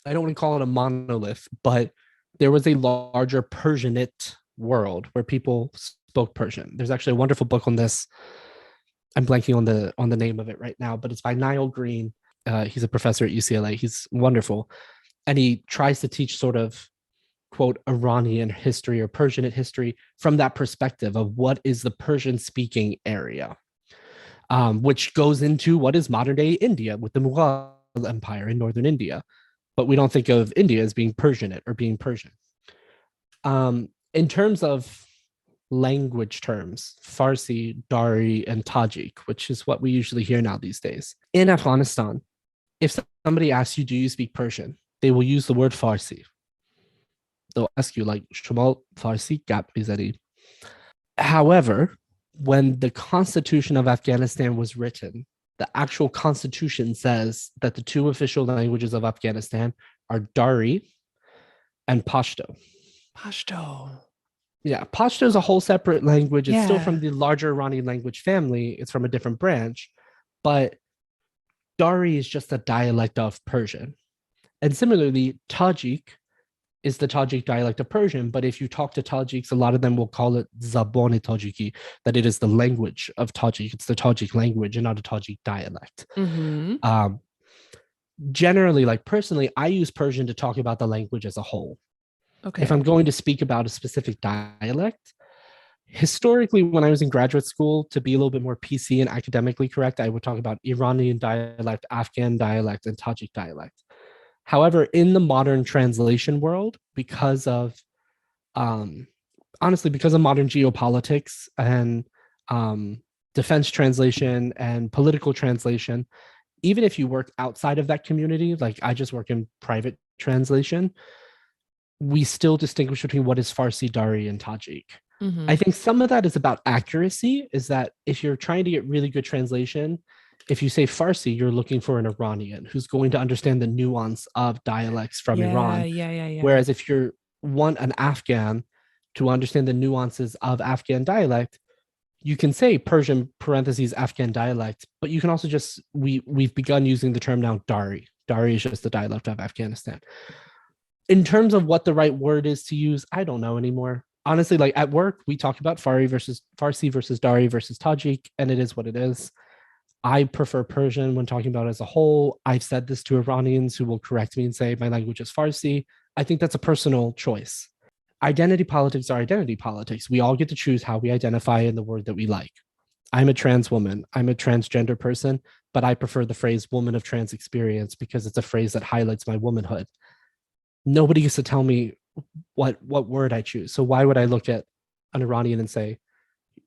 Speaker 2: I don't want to call it a monolith, but there was a larger Persianate world where people spoke Persian. There's actually a wonderful book on this. I'm blanking on the name of it right now, but it's by Niall Green. He's a professor at UCLA. He's wonderful. And he tries to teach sort of, quote, Iranian history or Persianate history from that perspective of what is the Persian speaking area. which goes into what is modern day India with the Mughal Empire in northern India. But we don't think of India as being Persianate or being Persian. In terms of language terms, Farsi, Dari, and Tajik, which is what we usually hear now these days. In Afghanistan, if somebody asks you, do you speak Persian? They will use the word Farsi. They'll ask you, like, Shamal Farsi gap bizari. However, when the Constitution of Afghanistan was written, the actual Constitution says that the two official languages of Afghanistan are Dari and Pashto.
Speaker 1: Pashto.
Speaker 2: Yeah, Pashto is a whole separate language. It's still
Speaker 1: Yeah.
Speaker 2: from the larger Iranian language family. It's from a different branch, but Dari is just a dialect of Persian. And similarly, Tajik is the Tajik dialect of Persian. But if you talk to Tajiks, a lot of them will call it Zabon-e Tajiki, that it is the language of Tajik. It's the Tajik language and not a Tajik dialect.
Speaker 1: Mm-hmm.
Speaker 2: Generally, like personally, I use Persian to talk about the language as a whole.
Speaker 1: Okay.
Speaker 2: If I'm going to speak about a specific dialect, historically, when I was in graduate school, to be a little bit more PC and academically correct, I would talk about Iranian dialect, Afghan dialect, and Tajik dialect. However, in the modern translation world, because of honestly, because of modern geopolitics and defense translation and political translation, even if you work outside of that community, like I just work in private translation, we still distinguish between what is Farsi, Dari, and Tajik.
Speaker 1: Mm-hmm.
Speaker 2: I think some of that is about accuracy, is that if you're trying to get really good translation, if you say Farsi, you're looking for an Iranian who's going to understand the nuance of dialects from Iran.
Speaker 1: Yeah.
Speaker 2: Whereas if you want an Afghan to understand the nuances of Afghan dialect, you can say Persian parentheses Afghan dialect, but you can also just, we've begun using the term now Dari. Dari is just the dialect of Afghanistan. In terms of what the right word is to use, I don't know anymore. Honestly, like at work, we talk about Farsi versus Dari versus Tajik, and it is what it is. I prefer Persian when talking about it as a whole. I've said this to Iranians who will correct me and say my language is Farsi. I think that's a personal choice. Identity politics are identity politics. We all get to choose how we identify in the word that we like. I'm a trans woman. I'm a transgender person, but I prefer the phrase woman of trans experience because it's a phrase that highlights my womanhood. Nobody used to tell me what word I choose. So why would I look at an Iranian and say,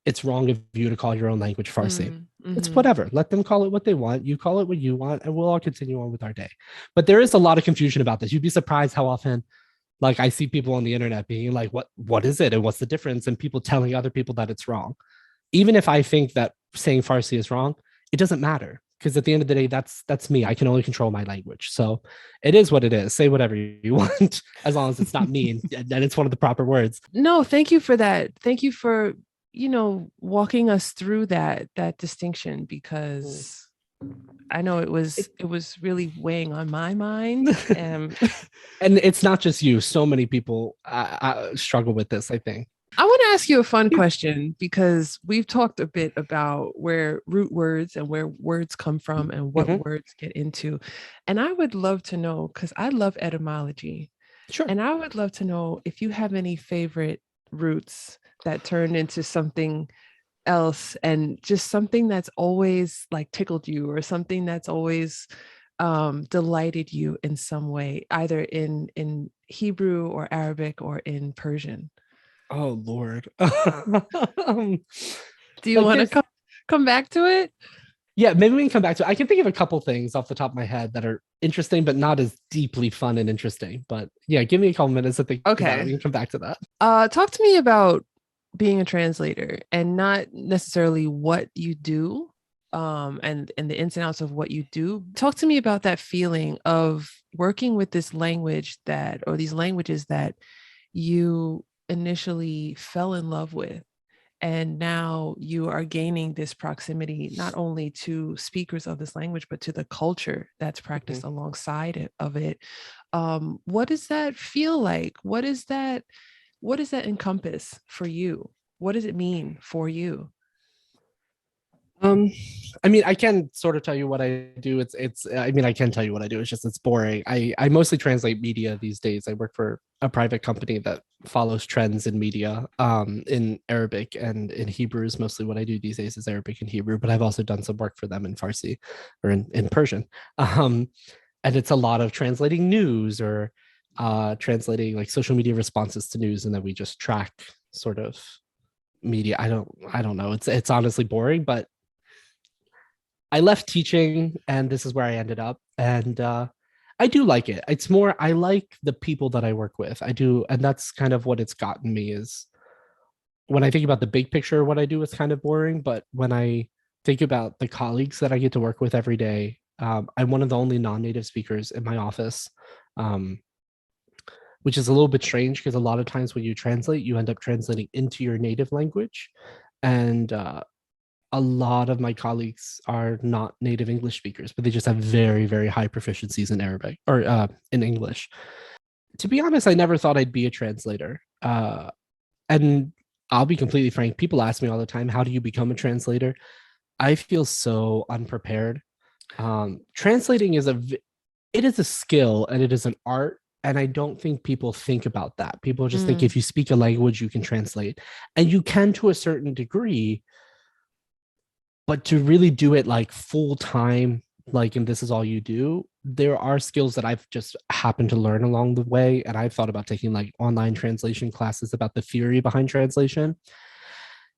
Speaker 2: it's wrong of you to call your own language Farsi?
Speaker 1: Mm-hmm.
Speaker 2: It's whatever. Let them call it what they want. You call it what you want, and we'll all continue on with our day. But there is a lot of confusion about this. You'd be surprised how often, like, I see people on the internet being like, what is it? And what's the difference? And people telling other people that it's wrong. Even if I think that saying Farsi is wrong, it doesn't matter. Because at the end of the day, that's me. I can only control my language. So it is what it is. Say whatever you want, as long as it's not me and it's one of the proper words.
Speaker 1: No, thank you for that. Thank you for, walking us through that distinction, because I know it was really weighing on my mind.
Speaker 2: And it's not just you. So many people struggle with this, I think.
Speaker 1: I want to ask you a fun question, because we've talked a bit about where root words and where words come from and what words get into. And I would love to know, because I love etymology.
Speaker 2: Sure.
Speaker 1: And I would love to know if you have any favorite roots that turned into something else, and just something that's always like tickled you, or something that's always delighted you in some way, either in Hebrew or Arabic or in Persian.
Speaker 2: Oh Lord.
Speaker 1: Do you want to come back to it?
Speaker 2: Yeah, maybe we can come back to it. I can think of a couple things off the top of my head that are interesting, but not as deeply fun and interesting. But yeah, give me a couple minutes to think about it. We can come back to that.
Speaker 1: Talk to me about being a translator, and not necessarily what you do, and the ins and outs of what you do. Talk to me about that feeling of working with this language or these languages that you initially fell in love with, and now you are gaining this proximity not only to speakers of this language, but to the culture that's practiced alongside of it. What does that feel like? What does that encompass for you? What does it mean for you?
Speaker 2: Um, I mean, I can sort of tell you what I do. I mean, I can tell you what I do. It's just it's boring. I mostly translate media these days. I work for a private company that follows trends in media, in Arabic and in Hebrew is mostly what I do these days is Arabic and Hebrew, but I've also done some work for them in Farsi or in Persian. Um, and it's a lot of translating news or translating like social media responses to news, and then we just track sort of media. I don't know. It's honestly boring, but I left teaching and this is where I ended up. And I do like it. It's more, I like the people that I work with. I do. And that's kind of what it's gotten me is when I think about the big picture, what I do is kind of boring. But when I think about the colleagues that I get to work with every day, I'm one of the only non native speakers in my office, um, which is a little bit strange because a lot of times when you translate, you end up translating into your native language. And a lot of my colleagues are not native English speakers, but they just have very, very high proficiencies in Arabic or in English. To be honest, I never thought I'd be a translator. And I'll be completely frank, people ask me all the time, how do you become a translator? I feel so unprepared. Translating it is a skill and it is an art. And I don't think people think about that. People just think if you speak a language, you can translate. And you can to a certain degree, but to really do it like full time, like, and this is all you do, there are skills that I've just happened to learn along the way. And I've thought about taking like online translation classes about the theory behind translation.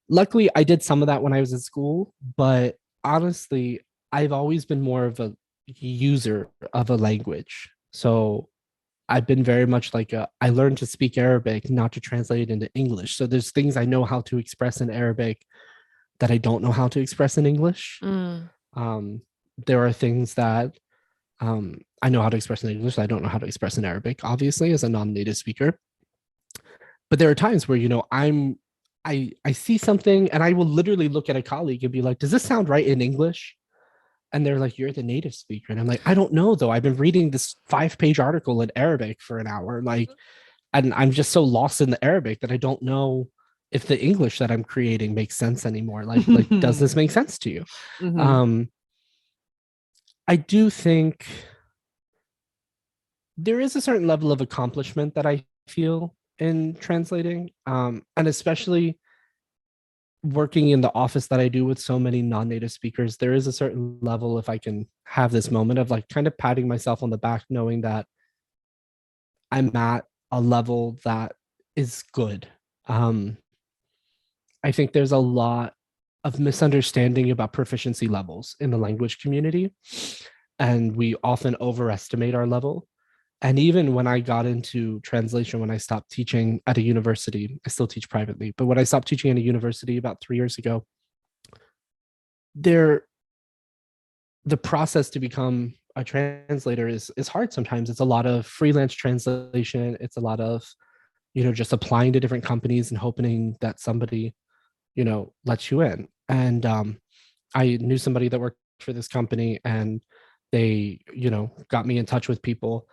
Speaker 2: Luckily, I did some of that when I was in school, but honestly, I've always been more of a user of a language. So I've been very much like I learned to speak Arabic, not to translate it into English. So there's things I know how to express in Arabic that I don't know how to express in English. Um, there are things that I know how to express in English that I don't know how to express in Arabic, obviously, as a non-native speaker. But there are times where, I see something and I will literally look at a colleague and be like, does this sound right in English? And they're like, you're the native speaker. And I'm like, I don't know though. I've been reading this 5-page article in Arabic for an hour. Like, and I'm just so lost in the Arabic that I don't know if the English that I'm creating makes sense anymore. Like, does this make sense to you? I do think there is a certain level of accomplishment that I feel in translating, and especially working in the office that I do with so many non-native speakers, there is a certain level, if I can have this moment of like kind of patting myself on the back, knowing that I'm at a level that is good. I think there's a lot of misunderstanding about proficiency levels in the language community, and we often overestimate our level. And even when I got into translation, when I stopped teaching at a university, I still teach privately, but when I stopped teaching at a university about 3 years ago, there the process to become a translator is hard sometimes. It's a lot of freelance translation. It's a lot of, just applying to different companies and hoping that somebody, lets you in. And I knew somebody that worked for this company and they, got me in touch with people.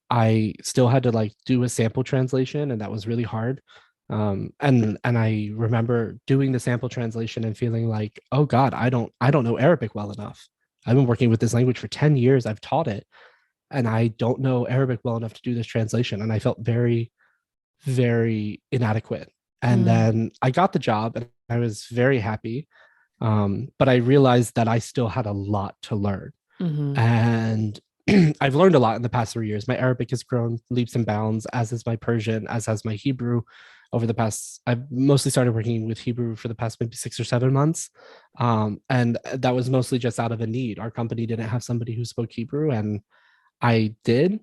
Speaker 2: I still had to like do a sample translation and that was really hard. And I remember doing the sample translation and feeling like, oh God, I don't know Arabic well enough. I've been working with this language for 10 years. I've taught it and I don't know Arabic well enough to do this translation. And I felt very, very inadequate. And then I got the job and I was very happy. But I realized that I still had a lot to learn. And I've learned a lot in the past 3 years. My Arabic has grown leaps and bounds, as is my Persian, as has my Hebrew. I've mostly started working with Hebrew for the past maybe 6 or 7 months. And that was mostly just out of a need. Our company didn't have somebody who spoke Hebrew, and I did.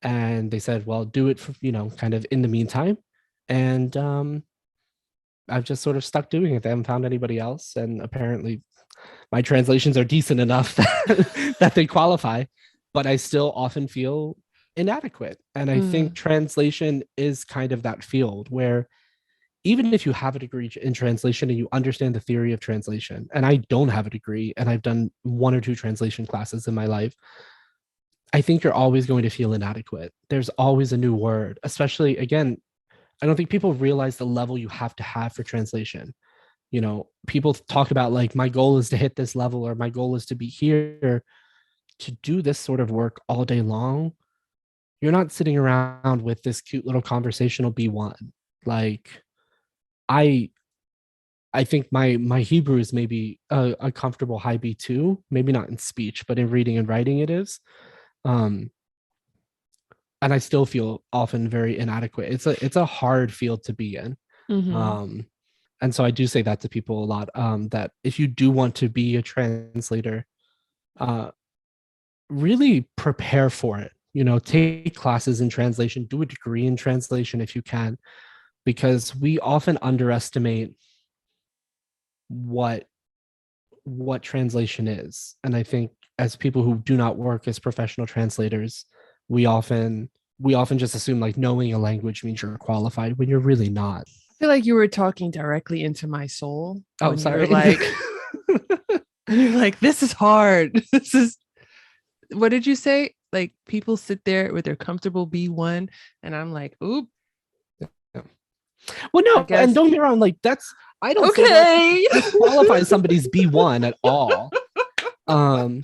Speaker 2: And they said, well, do it for, kind of in the meantime. And I've just sort of stuck doing it. They haven't found anybody else. And apparently my translations are decent enough that they qualify, but I still often feel inadequate. And I think translation is kind of that field where even if you have a degree in translation and you understand the theory of translation, and I don't have a degree and I've done 1 or 2 translation classes in my life, I think you're always going to feel inadequate. There's always a new word, especially again, I don't think people realize the level you have to have for translation. People talk about like, my goal is to hit this level, or my goal is to be here. To do this sort of work all day long, you're not sitting around with this cute little conversational B1. Like, I I think my Hebrew is maybe a comfortable high B2, maybe not in speech, but in reading and writing it is. Um, and I still feel often very inadequate. It's a hard field to be in.
Speaker 1: Mm-hmm.
Speaker 2: Um, and so I do say that to people a lot, that if you do want to be a translator, uh, really prepare for it. Take classes in translation, do a degree in translation if you can, because we often underestimate what translation is. And I think as people who do not work as professional translators, we often just assume like knowing a language means you're qualified when you're really not.
Speaker 1: I feel like you were talking directly into my soul
Speaker 2: Oh,
Speaker 1: when you were
Speaker 2: sorry.
Speaker 1: like, and you're like, this is hard. This is, what did you say? Like, people sit there with their comfortable B1, and I'm like, oop,
Speaker 2: Well,
Speaker 1: I
Speaker 2: no, and
Speaker 1: guess.
Speaker 2: don't get me wrong, like I don't say that
Speaker 1: Okay.
Speaker 2: to disqualify somebody's B1 at all. Um,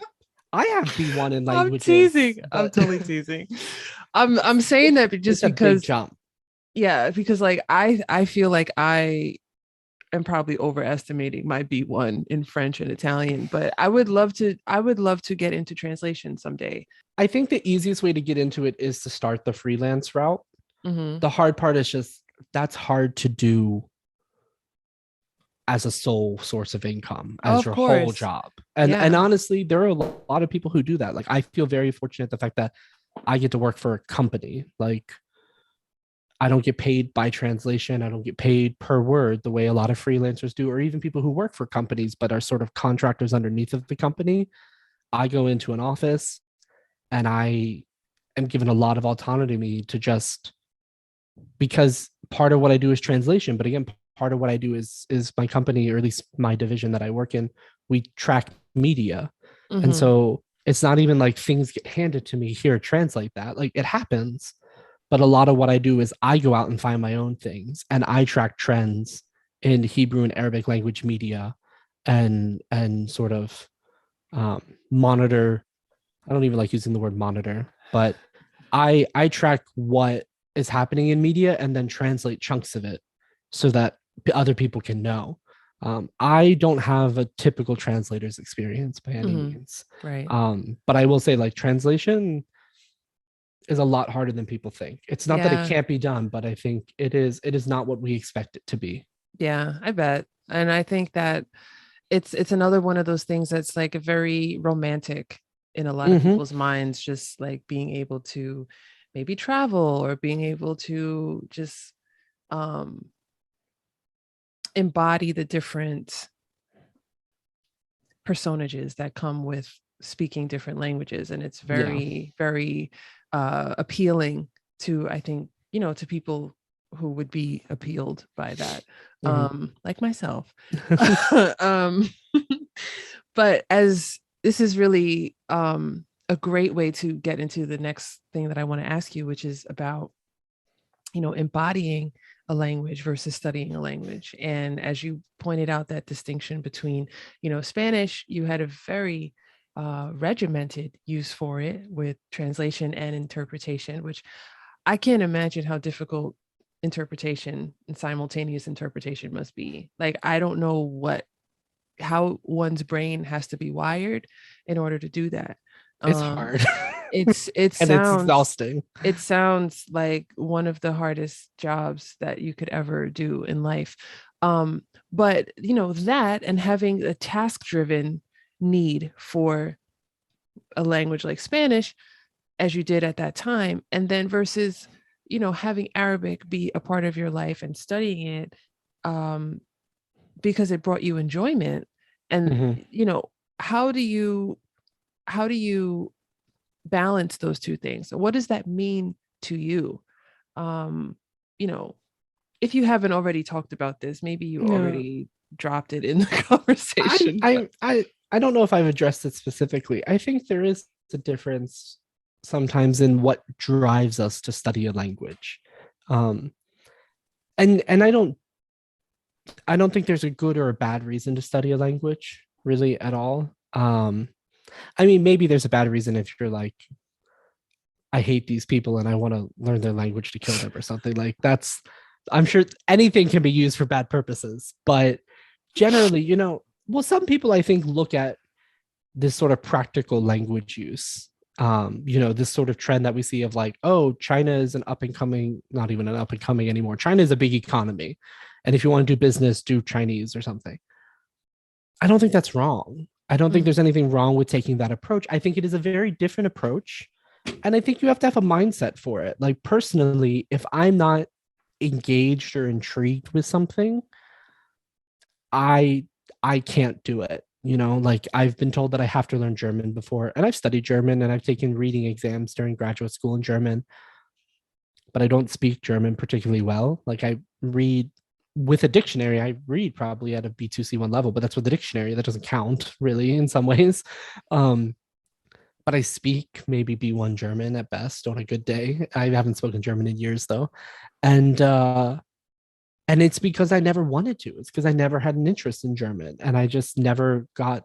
Speaker 2: I have B1 in
Speaker 1: I'm
Speaker 2: languages,
Speaker 1: teasing. I'm
Speaker 2: but
Speaker 1: totally teasing. I'm saying that just
Speaker 2: it's a big
Speaker 1: because,
Speaker 2: jump.
Speaker 1: yeah, because like I feel like I am probably overestimating my B1 in French and Italian, but I would love to get into translation someday.
Speaker 2: I think the easiest way to get into it is to start the freelance route.
Speaker 1: Mm-hmm.
Speaker 2: The hard part is just that's hard to do as a sole source of income, as
Speaker 1: Of
Speaker 2: your whole
Speaker 1: course.
Speaker 2: job. And
Speaker 1: Yeah.
Speaker 2: honestly, there are a lot of people who do that. Like, I feel very fortunate the fact that I get to work for a company. Like, I don't get paid by translation. I don't get paid per word the way a lot of freelancers do, or even people who work for companies but are sort of contractors underneath of the company. I go into an office and I am given a lot of autonomy to just, because part of what I do is translation, but again, part of what I do is my company, or at least my division that I work in, we track media. And
Speaker 1: Mm-hmm.
Speaker 2: so it's not even like things get handed to me, here, translate that. Like, it happens, but a lot of what I do is I go out and find my own things, and I track trends in Hebrew and Arabic language media, and sort of monitor. I don't even like using the word monitor, but I track what is happening in media and then translate chunks of it so that other people can know. I don't have a typical translator's experience by any
Speaker 1: Mm-hmm.
Speaker 2: means,
Speaker 1: Right.
Speaker 2: but I will say, like, translation is a lot harder than people think. It's not that it
Speaker 1: Yeah.
Speaker 2: can't be done, but I think it is. It is not what we expect it to be.
Speaker 1: Yeah, I bet. And I think that it's another one of those things that's like a very romantic in a lot of
Speaker 2: Mm-hmm.
Speaker 1: people's minds, just like being able to maybe travel or being able to just um embody the different personages that come with speaking different languages. And it's
Speaker 2: Yeah.
Speaker 1: very, very appealing to, I think, to people who would be appealed by that,
Speaker 2: Mm-hmm.
Speaker 1: like myself. um, but as this is really a great way to get into the next thing that I want to ask you, which is about embodying a language versus studying a language. And as you pointed out, that distinction between Spanish, you had a very regimented use for it with translation and interpretation, which I can't imagine how difficult interpretation and simultaneous interpretation must be. Like, I don't know how one's brain has to be wired in order to do that.
Speaker 2: It's
Speaker 1: um
Speaker 2: hard.
Speaker 1: it
Speaker 2: And it's
Speaker 1: sounds
Speaker 2: exhausting.
Speaker 1: it sounds like one of the hardest jobs that you could ever do in life. But that, and having a task driven need for a language like Spanish, as you did at that time, and then versus having Arabic be a part of your life and studying it um because it brought you enjoyment. And
Speaker 2: Mm-hmm.
Speaker 1: how do you how do you balance those two things? What does that mean to you? um you know if you haven't already talked about this, maybe you
Speaker 2: Yeah.
Speaker 1: already dropped it in the
Speaker 2: I
Speaker 1: conversation, but
Speaker 2: I I I don't know if I've addressed it specifically. I think there is a difference sometimes in what drives us to study a language. Um and I don't I don't think there's a good or a bad reason to study a language really at all. I mean, maybe there's a bad reason if you're like, I hate these people and I want to learn their language to kill them or something. Like that's, I'm sure anything can be used for bad purposes, but generally, well, some people I think look at this sort of practical language use. This sort of trend that we see of like, oh, China is an up and coming, not even an up and coming anymore. China is a big economy. And if you want to do business, do Chinese or something. I don't think that's wrong. I don't think there's anything wrong with taking that approach. I think it is a very different approach. And I think you have to have a mindset for it. Like personally, if I'm not engaged or intrigued with something, I can't do it. Like I've been told that I have to learn German before, and I've studied German and I've taken reading exams during graduate school in German, but I don't speak German particularly well. Like I read with a dictionary, I read probably at a B2 C1 level, but that's with the dictionary. That doesn't count really in some ways. But I speak maybe B1 German at best on a good day. I haven't spoken German in years though. And it's because I never wanted to. It's because I never had an interest in German and I just never got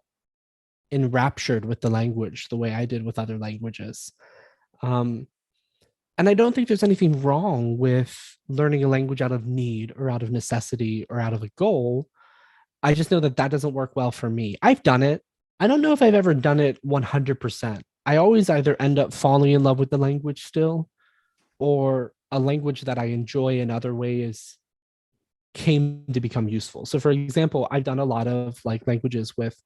Speaker 2: enraptured with the language the way I did with other languages. And I don't think there's anything wrong with learning a language out of need or out of necessity or out of a goal. I just know that that doesn't work well for me. I've done it. I don't know if I've ever done it 100%. I always either end up falling in love with the language still, or a language that I enjoy in other ways came to become useful. So for example, I've done a lot of like languages with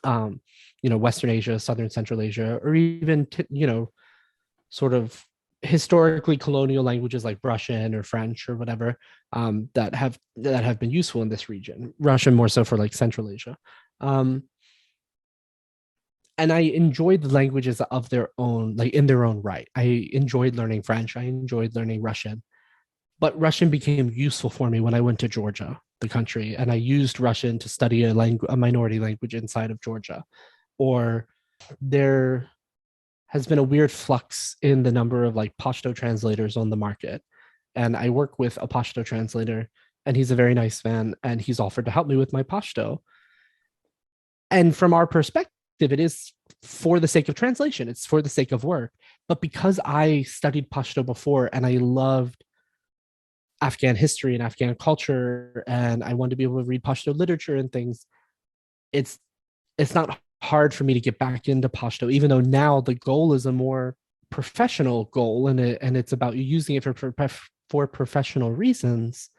Speaker 2: Western Asia, Southern Central Asia, or even sort of historically colonial languages like Russian or French or whatever, that have been useful in this region. Russian more so for like Central Asia. And I enjoyed the languages of their own, like in their own right. I enjoyed learning French. I enjoyed learning Russian. But Russian became useful for me when I went to Georgia, the country, and I used Russian to study a minority language inside of Georgia. Or there has been a weird flux in the number of like Pashto translators on the market. And I work with a Pashto translator, and he's a very nice man, and he's offered to help me with my Pashto. And from our perspective, it is for the sake of translation, it's for the sake of work. But because I studied Pashto before and I loved Afghan history and Afghan culture, and I wanted to be able to read Pashto literature and things, it's not hard for me to get back into Pashto, even though now the goal is a more professional goal, and it's about using it for professional reasons.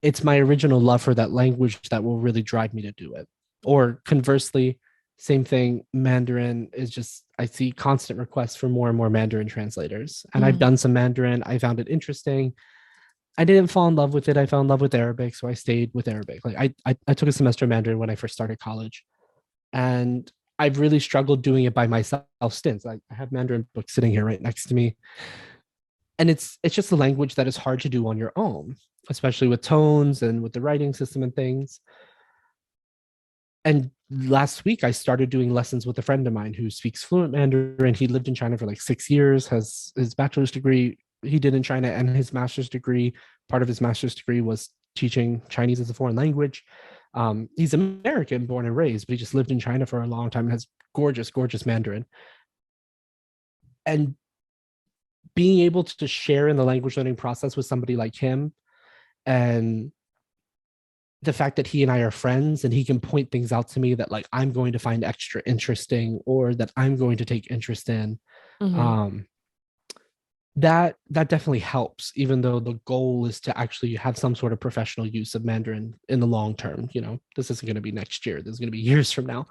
Speaker 2: It's my original love for that language that will really drive me to do it. Or conversely, same thing, Mandarin is just, I see constant requests for more and more Mandarin translators. And I've done some Mandarin. I found it interesting. I didn't fall in love with it. I fell in love with Arabic, so I stayed with Arabic. Like I took a semester of Mandarin when I first started college, and I've really struggled doing it by myself since. I have Mandarin books sitting here right next to me, and it's just a language that is hard to do on your own, especially with tones and with the writing system and things. And last week I started doing lessons with a friend of mine who speaks fluent Mandarin. He lived in China for like 6 years, has his bachelor's degree he did in China and his master's degree. Part of his master's degree was teaching Chinese as a foreign language. He's American, born and raised, but he just lived in China for a long time and has gorgeous, gorgeous Mandarin. And being able to share in the language learning process with somebody like him, and the fact that he and I are friends and he can point things out to me that like I'm going to find extra interesting or that I'm going to take interest in. That definitely helps, even though the goal is to actually have some sort of professional use of Mandarin in the long term. This isn't going to be next year. This is going to be years from now.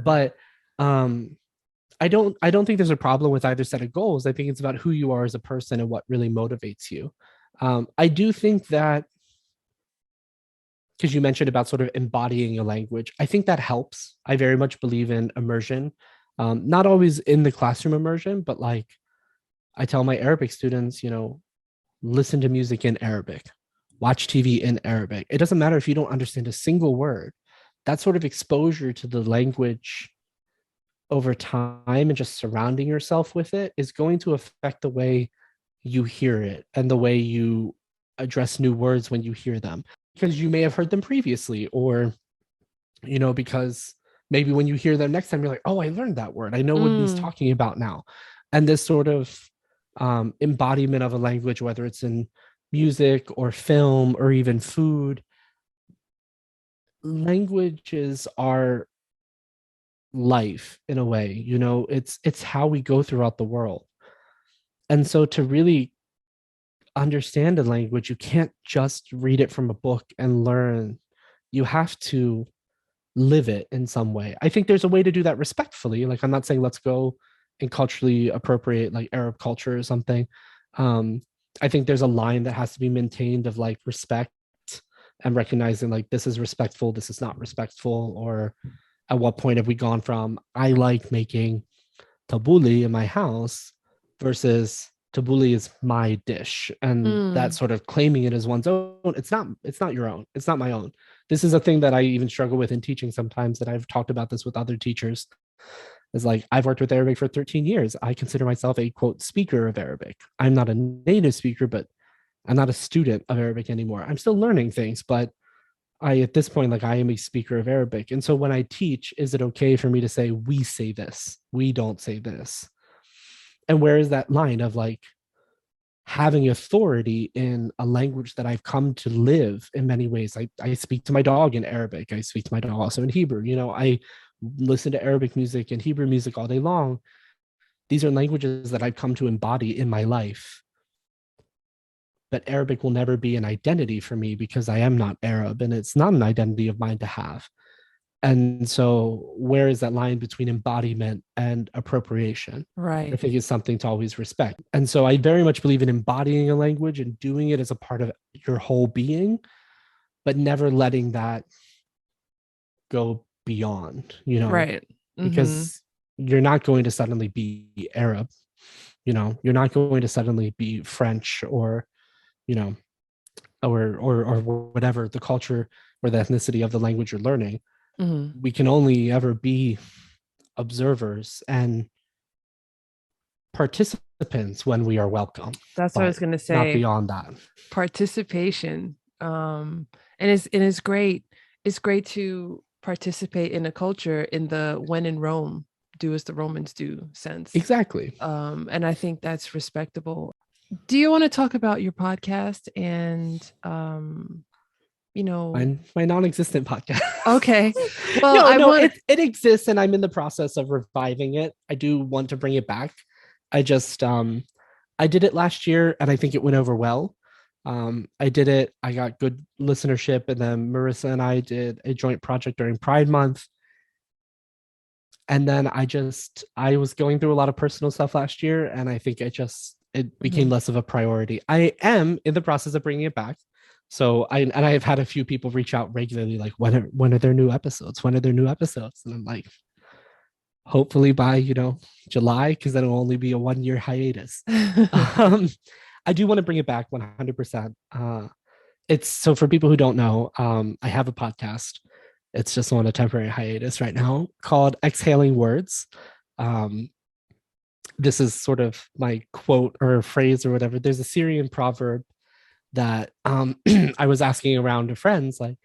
Speaker 2: But I don't think there's a problem with either set of goals. I think it's about who you are as a person and what really motivates you. I do think that, because you mentioned about sort of embodying a language, I think that helps. I very much believe in immersion, not always in the classroom immersion, but like I tell my Arabic students, listen to music in Arabic, watch TV in Arabic. It doesn't matter if you don't understand a single word. That sort of exposure to the language over time and just surrounding yourself with it is going to affect the way you hear it and the way you address new words when you hear them. because you may have heard them previously, or because maybe when you hear them next time, you're like, oh, I learned that word. I know what he's talking about now. And this sort of embodiment of a language, whether it's in music or film or even food, languages are life in a way. It's how we go throughout the world. And so to really understand a language, you can't just read it from a book and learn. You have to live it in some way. I think there's a way to do that respectfully. Like, I'm not saying let's go and culturally appropriate like Arab culture or something. I think there's a line that has to be maintained of like respect and recognizing like this is respectful, this is not respectful, or at what point have we gone from I like making tabbouleh in my house versus tabbouleh is my dish, and that sort of claiming it as one's own. It's not your own, it's not my own. This is a thing that I even struggle with in teaching sometimes, that I've talked about this with other teachers. Is like, I've worked with Arabic for 13 years. I consider myself a quote speaker of Arabic. I'm not a native speaker, but I'm not a student of Arabic anymore. I'm still learning things, but at this point, like, I am a speaker of Arabic. And so when I teach, is it okay for me to say, we say this, we don't say this? And where is that line of like having authority in a language that I've come to live in many ways? I speak to my dog in Arabic. I speak to my dog also in Hebrew. I listen to Arabic music and Hebrew music all day long. These are languages that I've come to embody in my life. But Arabic will never be an identity for me because I am not Arab, and it's not an identity of mine to have. And so where is that line between embodiment and appropriation?
Speaker 1: Right.
Speaker 2: I think is something to always respect. And so I very much believe in embodying a language and doing it as a part of your whole being, but never letting that go beyond,
Speaker 1: Right.
Speaker 2: because you're not going to suddenly be Arab, you're not going to suddenly be French or, or whatever the culture or the ethnicity of the language you're learning. We can only ever be observers and participants when we are welcome.
Speaker 1: That's what I was going to say.
Speaker 2: Not beyond that.
Speaker 1: Participation. And it's great. It's great to participate in a culture in the when in Rome, do as the Romans do sense.
Speaker 2: Exactly.
Speaker 1: And I think that's respectable. Do you want to talk about your podcast and
Speaker 2: my non-existent podcast?
Speaker 1: Okay. Well,
Speaker 2: it exists and I'm in the process of reviving it. I do want to bring it back. I just I did it last year and I think it went over well. I did it, I got good listenership, and then Marissa and I did a joint project during Pride Month. And then I was going through a lot of personal stuff last year, and I think it became less of a priority. I am in the process of bringing it back. So I have had a few people reach out regularly, like, when are there new episodes? When are there new episodes? And I'm like, hopefully by, July, because then it'll only be a 1-year hiatus. I do want to bring it back 100%. It's so for people who don't know, I have a podcast. It's just on a temporary hiatus right now called Exhaling Words. This is sort of my quote or phrase or whatever. There's a Syrian proverb that I was asking around to friends, like,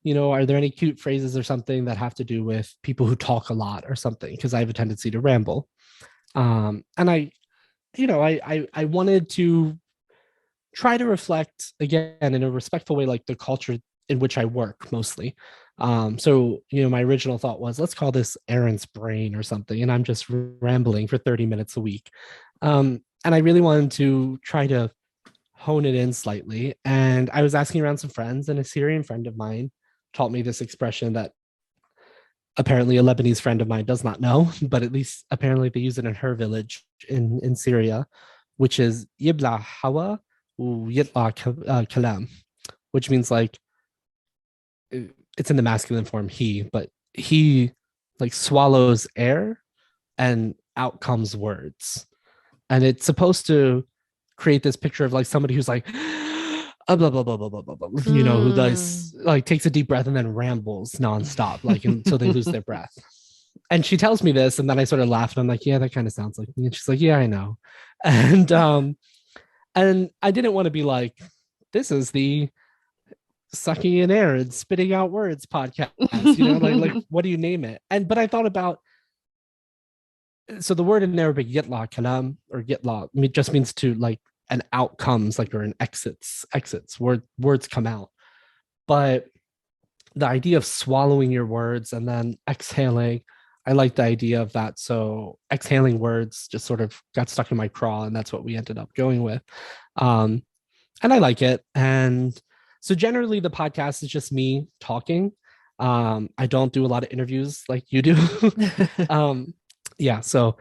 Speaker 2: are there any cute phrases or something that have to do with people who talk a lot or something? Because I have a tendency to ramble. And I wanted to try to reflect again in a respectful way, like the culture in which I work mostly. So, my original thought was, let's call this Erin's brain or something. And I'm just rambling for 30 minutes a week. And I really wanted to try to hone it in slightly. And I was asking around some friends, and a Syrian friend of mine taught me this expression that apparently a Lebanese friend of mine does not know, but at least apparently they use it in her village in Syria, which is yibla hawa yitla kalam, which means like, it's in the masculine form, he, but he like swallows air and out comes words. And it's supposed to create this picture of like somebody who's like, blah, blah, blah, blah, blah, blah, blah, who does like takes a deep breath and then rambles nonstop, like until they lose their breath. And she tells me this, and then I sort of laugh and I'm like, yeah, that kind of sounds like me. And she's like, yeah, I know. And I didn't want to be like, this is the sucking in air and spitting out words podcast, like what do you name it? But I thought about, so the word in Arabic yatla kalam or yatla just means to like an outcomes, like, or an exits words come out. But the idea of swallowing your words and then exhaling, I like the idea of that. So exhaling words just sort of got stuck in my craw, and that's what we ended up going with. And I like it. And so generally the podcast is just me talking. I don't do a lot of interviews like you do. Yeah, so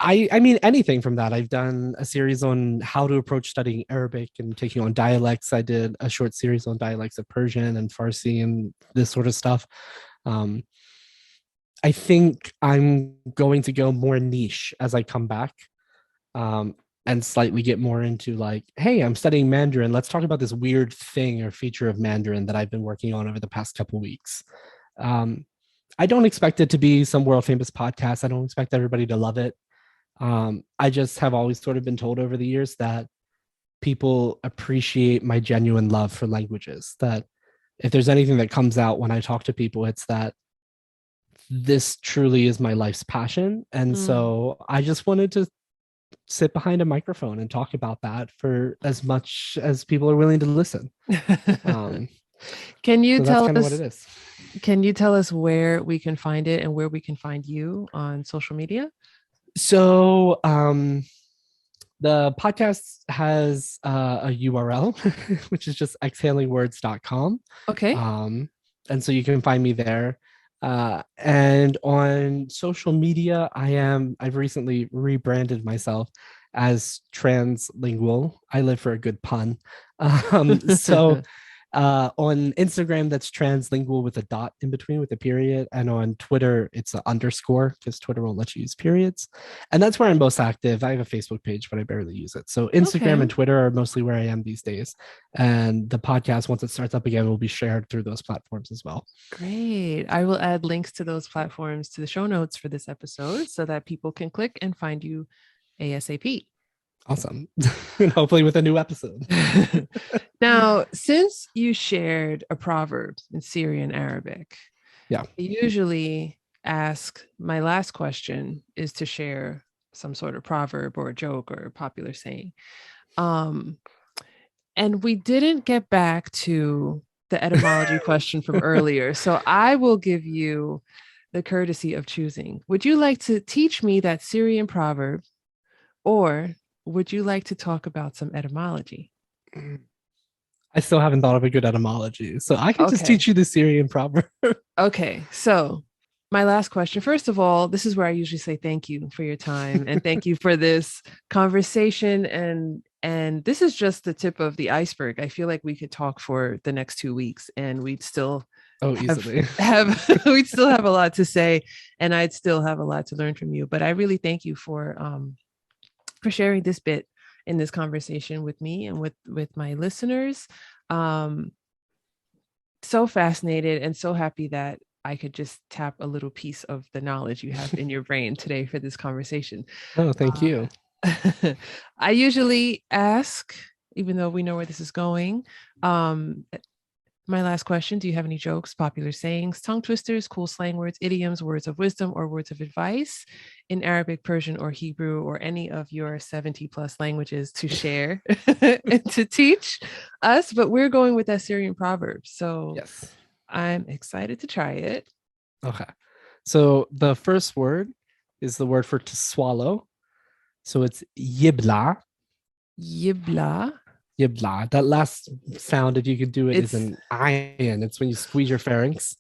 Speaker 2: I mean anything from that. I've done a series on how to approach studying Arabic and taking on dialects. I did a short series on dialects of Persian and Farsi and this sort of stuff. I think I'm going to go more niche as I come back, and slightly get more into like, hey, I'm studying Mandarin. Let's talk about this weird thing or feature of Mandarin that I've been working on over the past couple weeks. I don't expect it to be some world famous podcast. I don't expect everybody to love it. I just have always sort of been told over the years that people appreciate my genuine love for languages. That if there's anything that comes out when I talk to people, it's that this truly is my life's passion. And so I just wanted to sit behind a microphone and talk about that for as much as people are willing to listen.
Speaker 1: Can you tell
Speaker 2: kind of
Speaker 1: us
Speaker 2: what it is?
Speaker 1: Can you tell us where we can find it and where we can find you on social media?
Speaker 2: So the podcast has a URL, which is just exhalingwords.com.
Speaker 1: Okay.
Speaker 2: And so you can find me there. And on social media, I've recently rebranded myself as translingual. I live for a good pun. So on Instagram, that's translingual with a dot in between with a period. And on Twitter, it's an underscore because Twitter won't let you use periods. And that's where I'm most active. I have a Facebook page, but I barely use it. So Instagram and Twitter are mostly where I am these days. And the podcast, once it starts up again, will be shared through those platforms as well.
Speaker 1: Great. I will add links to those platforms to the show notes for this episode so that people can click and find you ASAP.
Speaker 2: Awesome. And hopefully with a new episode.
Speaker 1: Now, since you shared a proverb in Syrian Arabic,
Speaker 2: yeah,
Speaker 1: I usually ask, my last question is to share some sort of proverb or a joke or a popular saying. And we didn't get back to the etymology question from earlier. So I will give you the courtesy of choosing. Would you like to teach me that Syrian proverb, or would you like to talk about some etymology?
Speaker 2: I still haven't thought of a good etymology, so I can just teach you the Syrian proverb.
Speaker 1: Okay, so my last question. First of all, this is where I usually say thank you for your time and thank you for this conversation. And this is just the tip of the iceberg. I feel like we could talk for the next 2 weeks and we'd still
Speaker 2: easily
Speaker 1: we'd still have a lot to say, and I'd still have a lot to learn from you. But I really thank you for sharing this bit in this conversation with me and with my listeners. So fascinated and so happy that I could just tap a little piece of the knowledge you have in your brain today for this conversation.
Speaker 2: Oh, thank you.
Speaker 1: I usually ask, even though we know where this is going, my last question: do you have any jokes, popular sayings, tongue twisters, cool slang words, idioms, words of wisdom, or words of advice in Arabic, Persian, or Hebrew, or any of your 70 plus languages to share and to teach us? But we're going with that Syrian proverb. So yes, I'm excited to try it.
Speaker 2: Okay. So the first word is the word for to swallow. So it's yibla.
Speaker 1: Yibla.
Speaker 2: Yibla. That last sound, if you could do it, is an iron. It's when you squeeze your pharynx.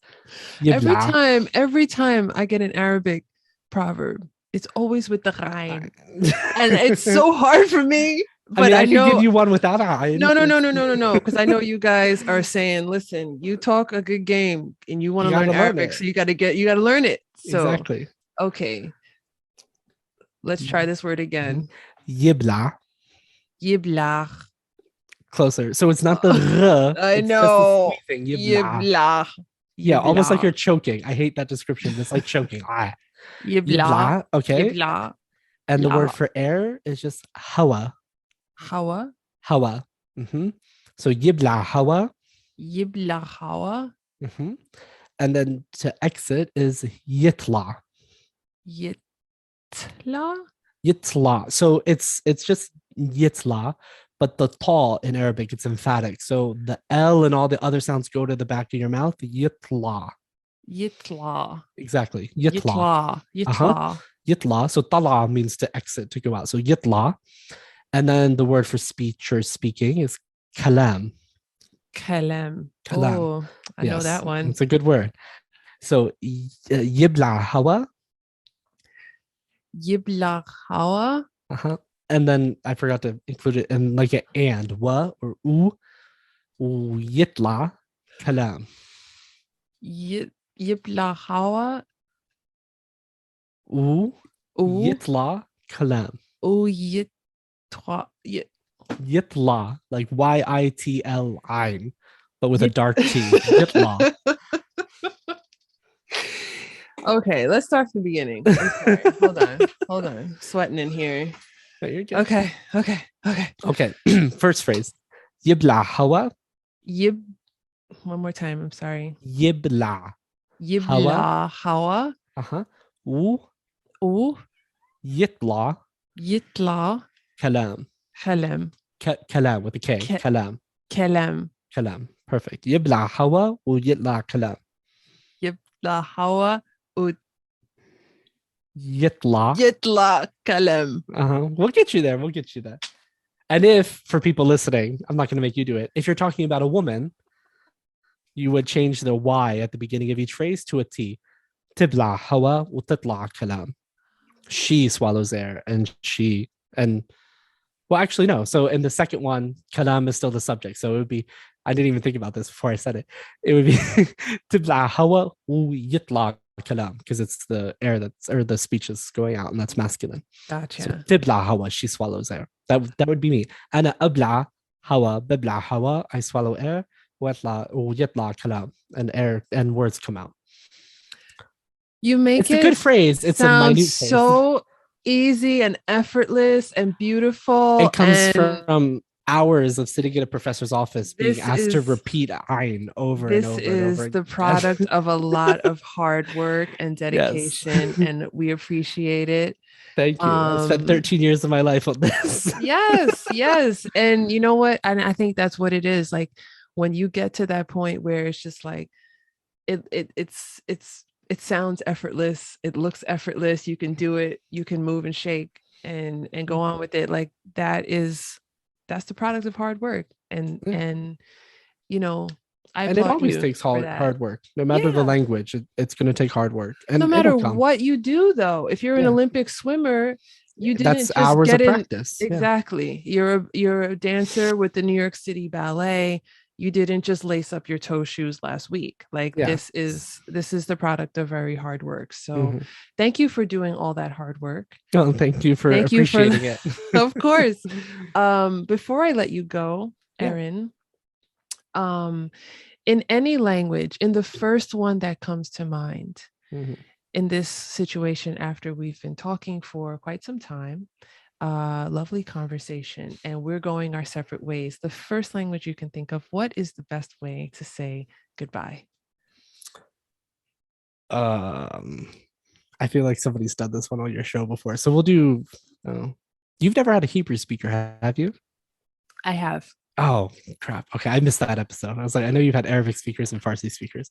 Speaker 1: Yibla. Every time I get an Arabic proverb, it's always with the ghayn. And it's so hard for me. But
Speaker 2: I know, can give you one without iron.
Speaker 1: No. Because I know you guys are saying, listen, you talk a good game and you want to learn Arabic, so you got to learn it. So,
Speaker 2: exactly.
Speaker 1: Okay. Let's try this word again.
Speaker 2: Yibla.
Speaker 1: Yibla.
Speaker 2: Closer. So it's not the r.
Speaker 1: I know.
Speaker 2: Yibla. Yeah, almost like you're choking. I hate that description. It's like choking.
Speaker 1: Yibla.
Speaker 2: Okay.
Speaker 1: Yibla.
Speaker 2: And the word for air is just hawa.
Speaker 1: Hawa.
Speaker 2: Hawa. Mm-hmm. So yibla hawa.
Speaker 1: يبلغ هوا.
Speaker 2: Mhm. And then to exit is yitla.
Speaker 1: يتلا.
Speaker 2: Yitla. So it's just yitla, but the ta in Arabic it's emphatic. So the L and all the other sounds go to the back of your mouth. Yitla.
Speaker 1: يطلع.
Speaker 2: Exactly. Yitla.
Speaker 1: يطلع.
Speaker 2: Uh-huh.
Speaker 1: يطلع.
Speaker 2: Yitla. So tala means to exit, to go out. So yitla. And then the word for speech or speaking is kalam.
Speaker 1: كلام.
Speaker 2: Kalam.
Speaker 1: Oh, I know
Speaker 2: Yes,
Speaker 1: that one.
Speaker 2: it's a good word. So yibla hawa.
Speaker 1: يبلغ هوا.
Speaker 2: Uh-huh. And then I forgot to include it in like an and wa or u yitla kalam.
Speaker 1: يبلغ هوا.
Speaker 2: U
Speaker 1: و
Speaker 2: yitla kalam.
Speaker 1: ويتوا.
Speaker 2: Yitla, like Yitl, but with a dark T. Yitla.
Speaker 1: Okay, let's start from the beginning. I'm sorry. Hold on. Sweating in here.
Speaker 2: No, you're good.
Speaker 1: Okay.
Speaker 2: First phrase. Yibla hawa.
Speaker 1: One more time. I'm sorry.
Speaker 2: Yibla.
Speaker 1: يبلع هوا.
Speaker 2: Uh-huh. U
Speaker 1: و
Speaker 2: yitla
Speaker 1: يطلع
Speaker 2: kalam.
Speaker 1: كلام.
Speaker 2: Kalam with a K. Kalam.
Speaker 1: كلام.
Speaker 2: Kalam. Perfect. Yibla hawa u yitla kalam.
Speaker 1: يبلع هوا و
Speaker 2: Yitla.
Speaker 1: يطلع كلام.
Speaker 2: We'll get you there. And if, for people listening, I'm not going to make you do it. If you're talking about a woman, you would change the Y at the beginning of each phrase to a T. Tibla hawa wa titla kalam. She swallows air and well, actually, no. So in the second one, kalam is still the subject. So it would be, I didn't even think about this before I said it. It would be tibla hawa wa yitla kalam, because it's the air or the speech is going out, and that's masculine.
Speaker 1: Gotcha.
Speaker 2: So tibla hawa, she swallows air. That would be me. Ana abla hawa, bibla hawa, I swallow air. Yitla kalam, and air and words come out.
Speaker 1: You make
Speaker 2: it's a good phrase. It's a minute phrase.
Speaker 1: So easy and effortless and beautiful.
Speaker 2: It comes from hours of sitting in a professor's office being asked to repeat ayn over and over and over.
Speaker 1: This is the product of a lot of hard work and dedication, yes. And we appreciate it.
Speaker 2: Thank you. I spent 13 years of my life on this.
Speaker 1: Yes. And you know what? And I think that's what it is. Like when you get to that point where it's just like it sounds effortless, it looks effortless, you can do it, you can move and shake and go on with it. Like that's the product of hard work. And you know, and it always takes
Speaker 2: hard work. No matter the language, it's going to take hard work. And
Speaker 1: no matter what you do, though, if you're an Olympic swimmer, you didn't
Speaker 2: that's just hours of practice.
Speaker 1: Exactly. You're a dancer with the New York City Ballet. You didn't just lace up your toe shoes last week. Like this is the product of very hard work. So thank you for doing all that hard work.
Speaker 2: Oh, thank you for appreciating it.
Speaker 1: Of course. Before I let you go, Erin, in any language, in the first one that comes to mind, in this situation after we've been talking for quite some time, lovely conversation, and we're going our separate ways. The first language you can think of, what is the best way to say goodbye?
Speaker 2: I feel like somebody's done this one on your show before, so we'll do. You've never had a Hebrew speaker, have you?
Speaker 1: I have.
Speaker 2: Oh crap! Okay, I missed that episode. I was like, I know you've had Arabic speakers and Farsi speakers.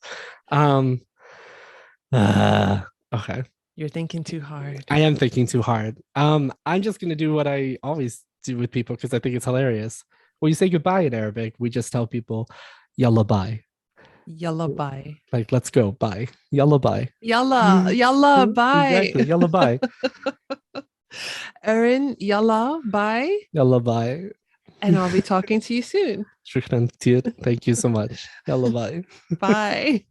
Speaker 2: Okay.
Speaker 1: You're thinking too hard.
Speaker 2: I am thinking too hard. I'm just going to do what I always do with people because I think it's hilarious. When you say goodbye in Arabic, we just tell people, yalla bye.
Speaker 1: Yalla bye.
Speaker 2: Like, let's go, bye. Yalla bye.
Speaker 1: Yalla bye.
Speaker 2: Exactly, yalla bye.
Speaker 1: Erin, yalla bye.
Speaker 2: Yalla bye.
Speaker 1: And I'll be talking to you soon.
Speaker 2: Shukran كتير. Thank you so much. Yalla bye.
Speaker 1: Bye.